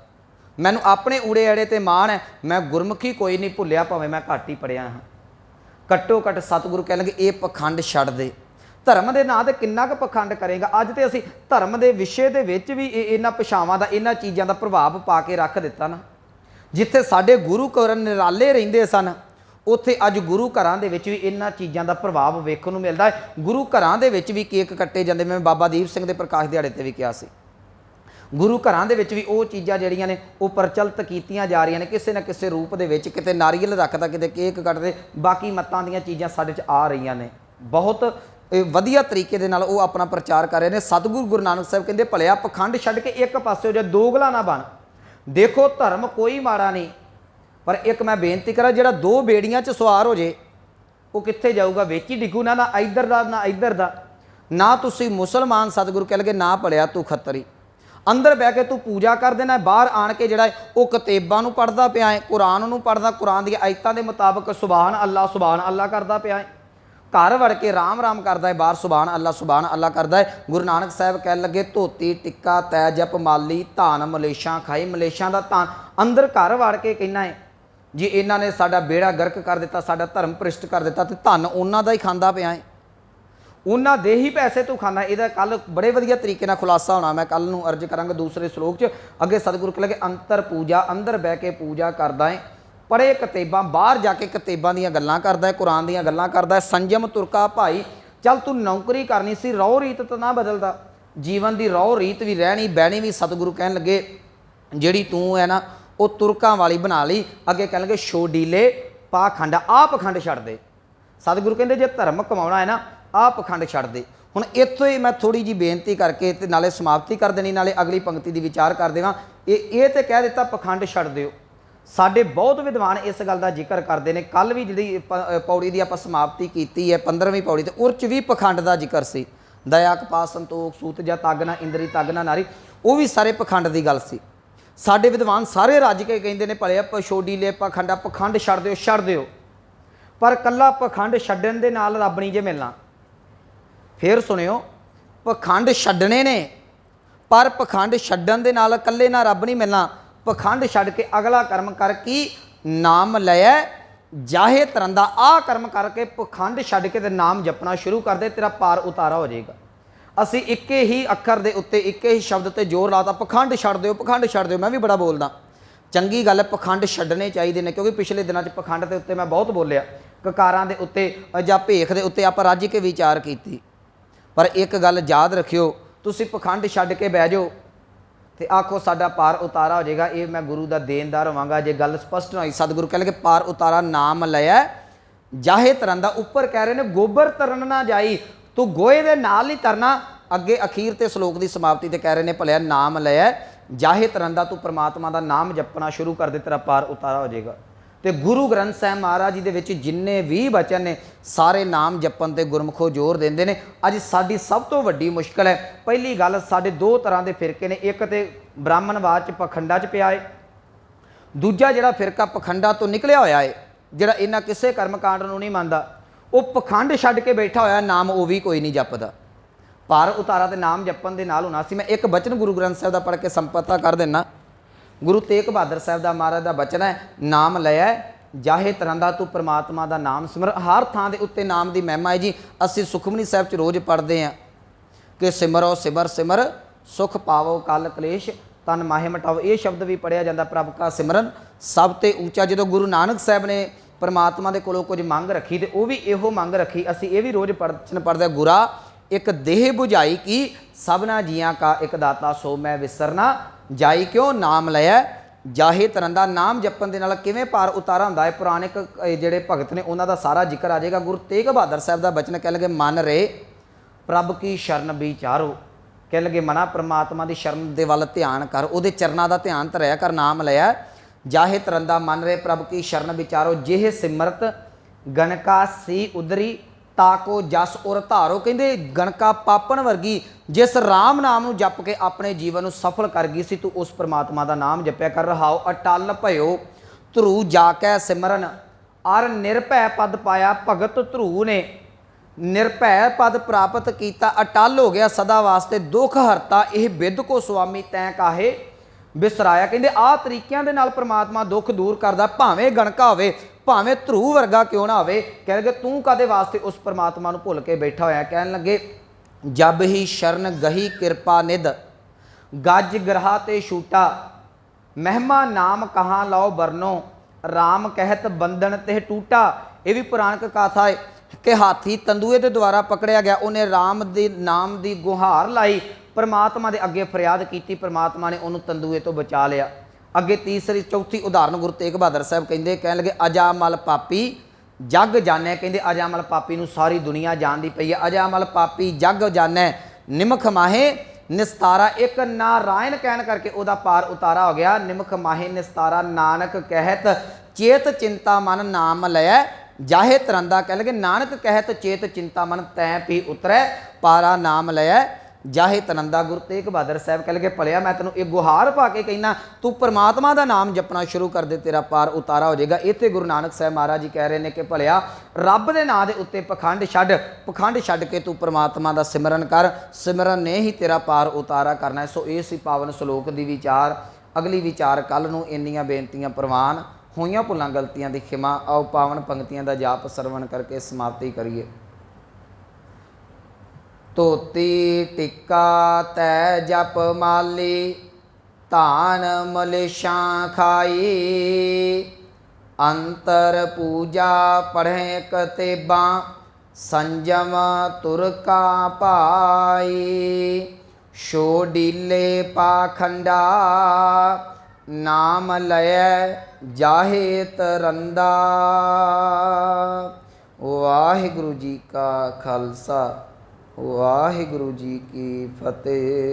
मैनूं अपने ऊड़े ऐड़े ते माण है। मैं गुरमुखी कोई नहीं भुलिया, भावें मैं घट ही पढ़िया हाँ। घट्टो घट सतगुरु कह लगे ये पखंड छड्ड दे। धर्म के नाँ ते किन्ना क पखंड करेगा। अज तो असी धर्म के विषय के विच भी इन्हां भाषावां दा, इन्हां चीज़ां दा प्रभाव पा के रख दिता ना। जिथे साडे गुरु घर निराले रहिंदे सन, उत्थे अज गुरु घरां दे विच भी इन्हां चीज़ां दा प्रभाव वेखण नूं मिलदा है। गुरु घरां दे विच भी केक कट्टे जांदे। मैं बाबा दीप सिंह दे प्रकाश दिहाड़े ते भी कहा सी, गुरु घरां दे विच भी वो चीज़ां जिहड़ियां ने वो प्रचलित कीतियां जा रही ने किसी न किसी रूप दे विच। किते नारियल रखदा, किते केक कटदे, बाकी मतां दीयां चीज़ां साडे च आ रहीआं ने। बहुत वधिया तरीके दे नाल वो अपना प्रचार कर रहे हैं। सतगुरु गुरु नानक साहब कहंदे भलिया पखंड छड्ड के एक पासे जो दोगला ना बन। देखो धर्म कोई माड़ा नहीं, पर एक मैं बेनती करा, जिहड़ा दो बेड़ियां च सवार हो जे वो कित्थे जाऊगा, विच ही डिगू ना। ना इधर दा ना इधर दा। ना तुसीं मुसलमान सतगुरु कह लगे, ना भलिया तू खत्तरी। अंदर बह के तू पूजा कर देना, बाहर आण के जिहड़ा वो किताबां नूं पढ़दा पिया है, कुरान नूं पढ़दा, कुरान दी आयतां दे मुताबक सुभान अल्लाह करदा पिया है। घर वड़ के राम राम करदा है, बाहर सुभान अल्लाह करदा है। गुरु नानक साहब कह लगे धोती टिक्का तै जप माली, धान मलेशां खाई, मलेशां दा धान। अंदर घर वड़ के कहना है ਜੇ ਇਹਨਾਂ ਨੇ ਸਾਡਾ ਬੇੜਾ ਗਰਕ ਕਰ ਦਿੱਤਾ, ਸਾਡਾ ਧਰਮ ਭ੍ਰਿਸ਼ਟ ਕਰ ਦਿੱਤਾ, ਤੇ ਧਨ ਉਹਨਾਂ ਦਾ ਹੀ ਖਾਂਦਾ ਪਿਆ ਹੈ, ਉਹਨਾਂ ਦੇ ਹੀ ਪੈਸੇ ਤੂੰ ਖਾਣਾ। ਇਹਦਾ ਕੱਲ ਬੜੇ ਵਧੀਆ ਤਰੀਕੇ ਨਾਲ ਖੁਲਾਸਾ ਹੋਣਾ, ਮੈਂ ਕੱਲ ਨੂੰ ਅਰਜ਼ ਕਰਾਂਗਾ ਦੂਸਰੇ ਸ਼ਲੋਕ 'ਚ। ਅੱਗੇ ਸਤਿਗੁਰੂ ਕਹਿੰਦੇ ਅੰਤਰ ਪੂਜਾ, ਅੰਦਰ ਬਹਿ ਕੇ ਪੂਜਾ ਕਰਦਾ ਹੈ, ਪੜ੍ਹੇ ਕਿਤਾਬਾਂ, ਬਾਹਰ ਜਾ ਕੇ ਕਿਤਾਬਾਂ ਦੀਆਂ ਗੱਲਾਂ ਕਰਦਾ ਹੈ, ਕੁਰਾਨ ਦੀਆਂ ਗੱਲਾਂ ਕਰਦਾ ਹੈ। ਸੰਜਮ ਤੁਰਕਾ ਭਾਈ, ਚੱਲ ਤੂੰ ਨੌਕਰੀ ਕਰਨੀ ਸੀ, ਰਹੁ ਰੀਤ ਤਾਂ ਨਾ ਬਦਲਦਾ, ਜੀਵਨ ਦੀ ਰਹੁ ਰੀਤ ਵੀ ਰਹਿਣੀ ਬਹਿਣੀ ਵੀ। ਸਤਿਗੁਰੂ ਕਹਿਣ ਲੱਗੇ ਜਿਹੜੀ ਤੂੰ ਹੈ ਨਾ ਉਹ ਤੁਰਕਾਂ ਵਾਲੀ ਬਣਾ ਲਈ। ਅੱਗੇ ਕਹਿਣ ਲੱਗੇ ਛੋਡੀਲੇ ਪਾਖੰਡ, ਆਹ ਪਖੰਡ ਛੱਡ ਦੇ। ਸਤਿਗੁਰੂ ਕਹਿੰਦੇ ਜੇ ਧਰਮ ਕਮਾਉਣਾ ਹੈ ਨਾ ਆਹ ਪਖੰਡ ਛੱਡ ਦੇ। ਹੁਣ ਇੱਥੋਂ ਹੀ ਮੈਂ ਥੋੜੀ ਜੀ ਬੇਨਤੀ ਕਰਕੇ ਤੇ ਨਾਲੇ ਸਮਾਪਤੀ ਕਰ ਦੇਣੀ, ਨਾਲੇ ਅਗਲੀ ਪੰਕਤੀ ਦੀ ਵਿਚਾਰ ਕਰ ਦੇਵਾਂ। ਇਹ ਤੇ ਕਹਿ ਦਿੱਤਾ ਪਖੰਡ ਛੱਡ ਦਿਓ। ਸਾਡੇ ਬਹੁਤ ਵਿਦਵਾਨ ਇਸ ਗੱਲ ਦਾ ਜ਼ਿਕਰ ਕਰਦੇ ਨੇ। ਕੱਲ ਵੀ ਜਿਹੜੀ ਪੌੜੀ ਦੀ ਆਪਾਂ ਸਮਾਪਤੀ ਕੀਤੀ ਹੈ 15ਵੀਂ ਪੌੜੀ, ਤੇ ਉਹ 'ਚ ਵੀ ਪਖੰਡ ਦਾ ਜ਼ਿਕਰ ਸੀ। ਦਇਆ, ਕਪਾਹ, ਸੰਤੋਖ, ਸੂਤ ਜਾਂ ਤੱਗ ਨਾ ਇੰਦਰੀ, ਤੱਗ ਨਾ ਨਾਰੀ, ਉਹ ਵੀ ਸਾਰੇ ਪਖੰਡ ਦੀ ਗੱਲ ਸੀ। ਸਾਡੇ ਵਿਦਵਾਨ ਸਾਰੇ ਰੱਜ ਕੇ ਕਹਿੰਦੇ ਨੇ ਭਲਿਆ ਛੋਡੀ ਲੈ ਪਖੰਡਾ, ਪਖੰਡ ਛੱਡ ਦਿਓ, ਛੱਡ ਦਿਓ। ਪਰ ਕੱਲਾ ਪਖੰਡ ਛੱਡਣ ਦੇ ਨਾਲ ਰੱਬ ਨਹੀਂ ਜੇ ਮਿਲਣਾ। ਫਿਰ ਸੁਣਿਓ, ਪਖੰਡ ਛੱਡਣੇ ਨੇ, ਪਰ ਪਖੰਡ ਛੱਡਣ ਦੇ ਨਾਲ ਇਕੱਲੇ ਨਾਲ ਰੱਬ ਨਹੀਂ ਮਿਲਣਾ। ਪਖੰਡ ਛੱਡ ਕੇ ਅਗਲਾ ਕਰਮ ਕਰ ਕੀ ਨਾਮ ਲਿਆ ਜਾਹੇ ਤਰਨ ਦਾ। ਆਹ ਕਰਮ ਕਰਕੇ ਪਖੰਡ ਛੱਡ ਕੇ ਤੇ ਨਾਮ ਜਪਣਾ ਸ਼ੁਰੂ ਕਰ ਦੇ, ਤੇਰਾ ਪਾਰ ਉਤਾਰਾ ਹੋ ਜਾਏਗਾ। ਅਸੀਂ ਇੱਕੇ ਹੀ ਅੱਖਰ ਦੇ ਉੱਤੇ, ਇੱਕੇ ਹੀ ਸ਼ਬਦ ਤੇ ਜ਼ੋਰ ਲਾਤਾ, ਪਖੰਡ ਛੱਡ ਦਿਓ, ਪਖੰਡ ਛੱਡ ਦਿਓ। ਮੈਂ ਵੀ ਬੜਾ ਬੋਲਦਾ, ਚੰਗੀ ਗੱਲ ਹੈ, ਪਖੰਡ ਛੱਡਣੇ ਚਾਹੀਦੇ ਨੇ, ਕਿਉਂਕਿ ਪਿਛਲੇ ਦਿਨਾਂ 'ਚ ਪਖੰਡ ਦੇ ਉੱਤੇ ਮੈਂ ਬਹੁਤ ਬੋਲਿਆ, ਕਕਾਰਾਂ ਦੇ ਉੱਤੇ ਜਾਂ ਭੇਖ ਦੇ ਉੱਤੇ ਆਪਾਂ ਰੱਜ ਕੇ ਵਿਚਾਰ ਕੀਤੀ। ਪਰ ਇੱਕ ਗੱਲ ਯਾਦ ਰੱਖਿਓ, ਤੁਸੀਂ ਪਖੰਡ ਛੱਡ ਕੇ ਬਹਿ ਜਾਓ ਤੇ ਆਖੋ ਸਾਡਾ ਪਾਰ ਉਤਾਰਾ ਹੋ ਜਾਏਗਾ, ਇਹ ਮੈਂ ਗੁਰੂ ਦਾ ਦੇਣਦਾਰ ਹੋਵਾਂਗਾ। ਜੇ ਗੱਲ ਸਪਸ਼ਟ ਨਾ ਹੋਈ, ਸਤਿਗੁਰੂ ਕਹਿਣਗੇ ਪਾਰ ਉਤਾਰਾ ਨਾਮ ਲਿਆ ਜਾਹੇ ਤਰਨ ਦਾ। ਉੱਪਰ ਕਹਿ ਰਹੇ ਨੇ ਗੋਬਰ ਤਰਨ ਨਾ ਜਾਈ, ਤੂੰ ਗੋਹੇ ਦੇ ਨਾਲ ਹੀ ਤਰਨਾ। ਅੱਗੇ ਅਖੀਰ ਤੇ ਸ਼ਲੋਕ ਦੀ ਸਮਾਪਤੀ ਤੇ ਕਹਿ ਰਹੇ ਨੇ ਭਲਿਆ ਨਾਮ ਲਿਆ ਜਾਹੇ ਤਰਨ ਦਾ, ਤੂੰ ਪ੍ਰਮਾਤਮਾ ਦਾ ਨਾਮ ਜਪਣਾ ਸ਼ੁਰੂ ਕਰ ਦੇ, ਤੇਰਾ ਪਾਰ ਉਤਾਰਾ ਹੋ ਜਾਏਗਾ। ਤੇ ਗੁਰੂ ਗ੍ਰੰਥ ਸਾਹਿਬ ਮਹਾਰਾਜ ਜੀ ਦੇ ਵਿੱਚ ਜਿੰਨੇ ਵੀ ਬਚਨ ਨੇ ਸਾਰੇ ਨਾਮ ਜਪਣ ਤੇ ਗੁਰਮੁਖੋ ਜ਼ੋਰ ਦਿੰਦੇ ਨੇ। ਅੱਜ ਸਾਡੀ ਸਭ ਤੋਂ ਵੱਡੀ ਮੁਸ਼ਕਲ ਹੈ, ਪਹਿਲੀ ਗੱਲ ਸਾਡੇ ਦੋ ਤਰ੍ਹਾਂ ਦੇ ਫਿਰਕੇ ਨੇ, ਇੱਕ ਤੇ ਬ੍ਰਾਹਮਣਵਾਦ 'ਚ ਪਖੰਡਾ 'ਚ ਪਿਆ ਹੈ, ਦੂਜਾ ਜਿਹੜਾ ਫਿਰਕਾ ਪਖੰਡਾ ਤੋਂ ਨਿਕਲਿਆ ਹੋਇਆ ਹੈ, ਜਿਹੜਾ ਇਹਨਾਂ ਕਿਸੇ ਕਰਮਕਾਂਡ ਨੂੰ ਨਹੀਂ ਮੰਨਦਾ, ਉਹ ਪਖੰਡ ਛੱਡ ਕੇ ਬੈਠਾ ਹੋਇਆ, ਨਾਮ ਉਹ ਵੀ ਕੋਈ ਨਹੀਂ ਜਪਦਾ। ਪਾਰ ਉਤਾਰਾ ਤੇ ਨਾਮ ਜਪਣ ਦੇ ਨਾਲ ਹੋਣਾ ਸੀ। ਮੈਂ ਇੱਕ ਬਚਨ ਗੁਰੂ ਗ੍ਰੰਥ ਸਾਹਿਬ ਦਾ ਪੜ੍ਹ ਕੇ ਸੰਪਤਾ ਕਰ ਦਿੰਦਾ। ਗੁਰੂ ਤੇਗ ਬਹਾਦਰ ਸਾਹਿਬ ਦਾ ਮਹਾਰਾਜ ਦਾ ਬਚਨ ਹੈ, ਨਾਮ ਲਿਆ ਜਾਹੇ ਤਰਨ ਦਾ, ਤੂੰ ਪ੍ਰਮਾਤਮਾ ਦਾ ਨਾਮ ਸਿਮਰ। ਹਰ ਥਾਂ ਦੇ ਉੱਤੇ ਨਾਮ ਦੀ ਮਹਿਮਾ ਹੈ ਜੀ। ਅਸੀਂ ਸੁਖਮਨੀ ਸਾਹਿਬ 'ਚ ਰੋਜ਼ ਪੜ੍ਹਦੇ ਹਾਂ ਕਿ ਸਿਮਰੋ ਸਿਮਰ ਸਿਮਰ ਸੁਖ ਪਾਵੋ ਕਲ ਕਲੇਸ਼ ਤਨ ਮਾਹੇ ਮਟਾਓ। ਇਹ ਸ਼ਬਦ ਵੀ ਪੜ੍ਹਿਆ ਜਾਂਦਾ, ਪ੍ਰਭ ਕਾ ਸਿਮਰਨ ਸਭ ਤੇ ਉੱਚਾ। ਜਦੋਂ ਗੁਰੂ ਨਾਨਕ ਸਾਹਿਬ ਨੇ ਪਰਮਾਤਮਾ ਦੇ ਕੋਲੋਂ ਕੁਝ ਮੰਗ ਰੱਖੀ ਤੇ ਉਹ ਵੀ ਇਹੋ ਮੰਗ ਰੱਖੀ, ਅਸੀਂ ਇਹ ਵੀ ਰੋਜ਼ ਪੜ੍ਹਦੇ, ਗੁਰਾ ਇੱਕ ਦੇਹ 부ਝਾਈ ਕੀ ਸਭਨਾ ਜੀਆਂ ਕਾ ਇੱਕ ਦਾਤਾ ਸੋ ਮੈਂ ਵਿਸਰਨਾ ਜਾਈ। ਕਿਉਂ ਨਾਮ ਲਿਆ ਜਾਹੇ ਤਰਨ ਦਾ। ਨਾਮ ਜਪਣ ਦੇ ਨਾਲ ਕਿਵੇਂ ਪਾਰ ਉਤਾਰਾ ਹੁੰਦਾ ਹੈ, ਪੁਰਾਣਿਕ ਜਿਹੜੇ ਭਗਤ ਨੇ ਉਹਨਾਂ ਦਾ ਸਾਰਾ ਜ਼ਿਕਰ ਆ ਜਾਏਗਾ। ਗੁਰੂ ਤੇਗ ਬਹਾਦਰ ਸਾਹਿਬ ਦਾ ਬਚਨ ਕਹਿ ਲਗੇ ਮਨ ਰੇ ਪ੍ਰਭ ਕੀ ਸ਼ਰਨ ਵਿਚਾਰੋ, ਕਹਿ ਲਗੇ ਮਨਾ ਪ੍ਰਮਾਤਮਾ ਦੀ ਸ਼ਰਨ ਦੇ ਵੱਲ ਧਿਆਨ ਕਰ, ਉਹਦੇ ਚਰਨਾਂ ਦਾ ਧਿਆਨ ਧਰਿਆ ਕਰ। ਨਾਮ ਲਿਆ ਜਾਹੇ ਤਰਨ ਦਾ ਮਨ ਰੇ ਪ੍ਰਭ ਕੀ ਸ਼ਰਨ ਵਿਚਾਰੋ, ਜਿਹੇ ਸਿਮਰਤ ਗਣਕਾ ਸੀ ਉਦਰੀ ਤਾਕੋ ਜਸ ਉਰ ਧਾਰੋ। ਕਹਿੰਦੇ ਗਣਕਾ ਪਾਪਣ ਵਰਗੀ ਜਿਸ ਰਾਮ ਨਾਮ ਨੂੰ ਜਪ ਕੇ ਆਪਣੇ ਜੀਵਨ ਨੂੰ ਸਫਲ ਕਰ ਗਈ ਸੀ, ਤੂੰ ਉਸ ਪ੍ਰਮਾਤਮਾ ਦਾ ਨਾਮ ਜਪਿਆ ਕਰ। ਰਹਾਓ ਅਟਲ ਭਇਓ ਧਰੂ ਜਾ ਕੇ ਸਿਮਰਨ ਅਰ ਨਿਰਭੈ ਪਦ ਪਾਇਆ। ਭਗਤ ਧਰੂ ਨੇ ਨਿਰਭੈ ਪਦ ਪ੍ਰਾਪਤ ਕੀਤਾ, ਅਟਲ ਹੋ ਗਿਆ ਸਦਾ ਵਾਸਤੇ। ਦੁੱਖ ਹਰਤਾ ਇਹ ਬਿਦ ਕੋ ਸੁਆਮੀ ਤੈਂ ਕਾਹੇ ਬਿਸਰਾਇਆ। ਕਹਿੰਦੇ ਆਹ ਤਰੀਕਿਆਂ ਦੇ ਨਾਲ ਪ੍ਰਮਾਤਮਾ ਦੁੱਖ ਦੂਰ ਕਰਦਾ, ਭਾਵੇਂ ਗਣਕਾ ਹੋਵੇ, ਭਾਵੇਂ ਧਰੂ ਵਰਗਾ ਕਿਉਂ ਨਾ ਹੋਵੇ। ਕਹਿਣਗੇ ਤੂੰ ਕਾਦੇ ਵਾਸਤੇ ਉਸ ਪਰਮਾਤਮਾ ਨੂੰ ਭੁੱਲ ਕੇ ਬੈਠਾ ਹੋਇਆ। ਕਹਿਣ ਲੱਗੇ ਜਬ ਹੀ ਸ਼ਰਨ ਗਹੀ ਕਿਰਪਾ ਨਿਧ ਗੱਜ ਗ੍ਰਹਾ ਤੇ ਛੂਟਾ, ਮਹਿਮਾ ਨਾਮ ਕਹਾਂ ਲਓ ਬਰਨੋ ਰਾਮ ਕਹਿਤ ਬੰਧਨ ਤੇ ਟੂਟਾ। ਇਹ ਵੀ ਪੁਰਾਣਕ ਕਥਾ ਹੈ ਕਿ ਹਾਥੀ ਤੰਦੂਏ ਦੇ ਦੁਆਰਾ ਪਕੜਿਆ ਗਿਆ, ਉਹਨੇ ਰਾਮ ਦੇ ਨਾਮ ਦੀ ਗੁਹਾਰ ਲਾਈ, ਪਰਮਾਤਮਾ ਦੇ ਅੱਗੇ ਫਰਿਆਦ ਕੀਤੀ, ਪਰਮਾਤਮਾ ਨੇ ਉਹਨੂੰ ਤੰਦੂਏ ਤੋਂ ਬਚਾ ਲਿਆ। ਅੱਗੇ ਤੀਸਰੀ ਚੌਥੀ ਉਦਾਹਰਨ ਗੁਰੂ ਤੇਗ ਬਹਾਦਰ ਸਾਹਿਬ ਕਹਿੰਦੇ, ਕਹਿਣ ਲੱਗੇ ਅਜਾਮਲ ਪਾਪੀ ਜੱਗ ਜਾਣੈ। ਕਹਿੰਦੇ ਅਜਾਮਲ ਪਾਪੀ ਨੂੰ ਸਾਰੀ ਦੁਨੀਆ ਜਾਣਦੀ ਪਈ ਹੈ। ਅਜਾਮਲ ਪਾਪੀ ਜੱਗ ਜਾਣੈ ਨਿਮਖ ਮਾਹੇ ਨਿਸਤਾਰਾ। ਇੱਕ ਨਾਰਾਇਣ ਕਹਿਣ ਕਰਕੇ ਉਹਦਾ ਪਾਰ ਉਤਾਰਾ ਹੋ ਗਿਆ। ਨਿਮਖ ਮਾਹੇ ਨਿਸਤਾਰਾ ਨਾਨਕ ਕਹਿਤ ਚੇਤ ਚਿੰਤਾ ਮਨ ਨਾਮ ਲਿਆ ਜਾਹੇ ਤਰੰਦਾ। ਕਹਿ ਲਗੇ ਨਾਨਕ ਕਹਿਤ ਚੇਤ ਚਿੰਤਾ ਮਨ ਤੈਂ ਪੀ ਉਤਰੈ ਪਾਰਾ ਨਾਮ ਲਿਆ ਜਾਹੇ ਤਨੰਦਾ। ਗੁਰੂ ਤੇਗ ਬਹਾਦਰ ਸਾਹਿਬ ਕਹਿ ਲਗੇ ਭਲਿਆ ਮੈਂ ਤੈਨੂੰ ਇਹ ਗੁਹਾਰ ਪਾ ਕੇ ਕਹਿਣਾ, ਤੂੰ ਪਰਮਾਤਮਾ ਦਾ ਨਾਮ ਜਪਣਾ ਸ਼ੁਰੂ ਕਰ ਦੇ, ਤੇਰਾ ਪਾਰ ਉਤਾਰਾ ਹੋ ਜਾਏਗਾ। ਇੱਥੇ ਗੁਰੂ ਨਾਨਕ ਸਾਹਿਬ ਮਹਾਰਾਜ ਜੀ ਕਹਿ ਰਹੇ ਨੇ ਕਿ ਭਲਿਆ ਰੱਬ ਦੇ ਨਾਂ ਦੇ ਉੱਤੇ ਪਖੰਡ ਛੱਡ, ਪਖੰਡ ਛੱਡ ਕੇ ਤੂੰ ਪਰਮਾਤਮਾ ਦਾ ਸਿਮਰਨ ਕਰ, ਸਿਮਰਨ ਨੇ ਹੀ ਤੇਰਾ ਪਾਰ ਉਤਾਰਾ ਕਰਨਾ ਹੈ। ਸੋ ਇਹ ਸੀ ਪਾਵਨ ਸ਼ਲੋਕ ਦੀ ਵਿਚਾਰ। ਅਗਲੀ ਵਿਚਾਰ ਕੱਲ ਨੂੰ। ਇੰਨੀਆਂ ਬੇਨਤੀਆਂ ਪ੍ਰਵਾਨ। ਹੋਈਆਂ ਭੁੱਲਾਂ ਗਲਤੀਆਂ ਦੀ ਖਿਮਾ। ਆਓ ਪਾਵਨ ਪੰਕਤੀਆਂ ਦਾ ਜਾਪ ਸਰਵਣ ਕਰਕੇ ਸਮਾਪਤੀ ਕਰੀਏ। ਧੋਤੀ ਟਿੱਕਾ ਤੈ ਜਪ ਮਾਲੀ, ਧਾਨ ਮਲੇਸ਼ਾਂ ਖਾਈ। ਅੰਤਰ ਪੂਜਾ ਪੜ੍ਹੇ ਕਤੇਬਾਂ, ਸੰਜਮ ਤੁਰ ਕਾ ਭਾਈ। ਸ਼ੋ ਡੀਲੇ ਪਾਖੰਡਾ, ਨਾਮ ਲਇਐ ਜਾਹੇ ਤਰੰਦਾ। ਵਾਹਿਗੁਰੂ ਜੀ ਕਾ ਖਾਲਸਾ, ਵਾਹਿਗੁਰੂ ਜੀ ਕੀ ਫਤਿਹ।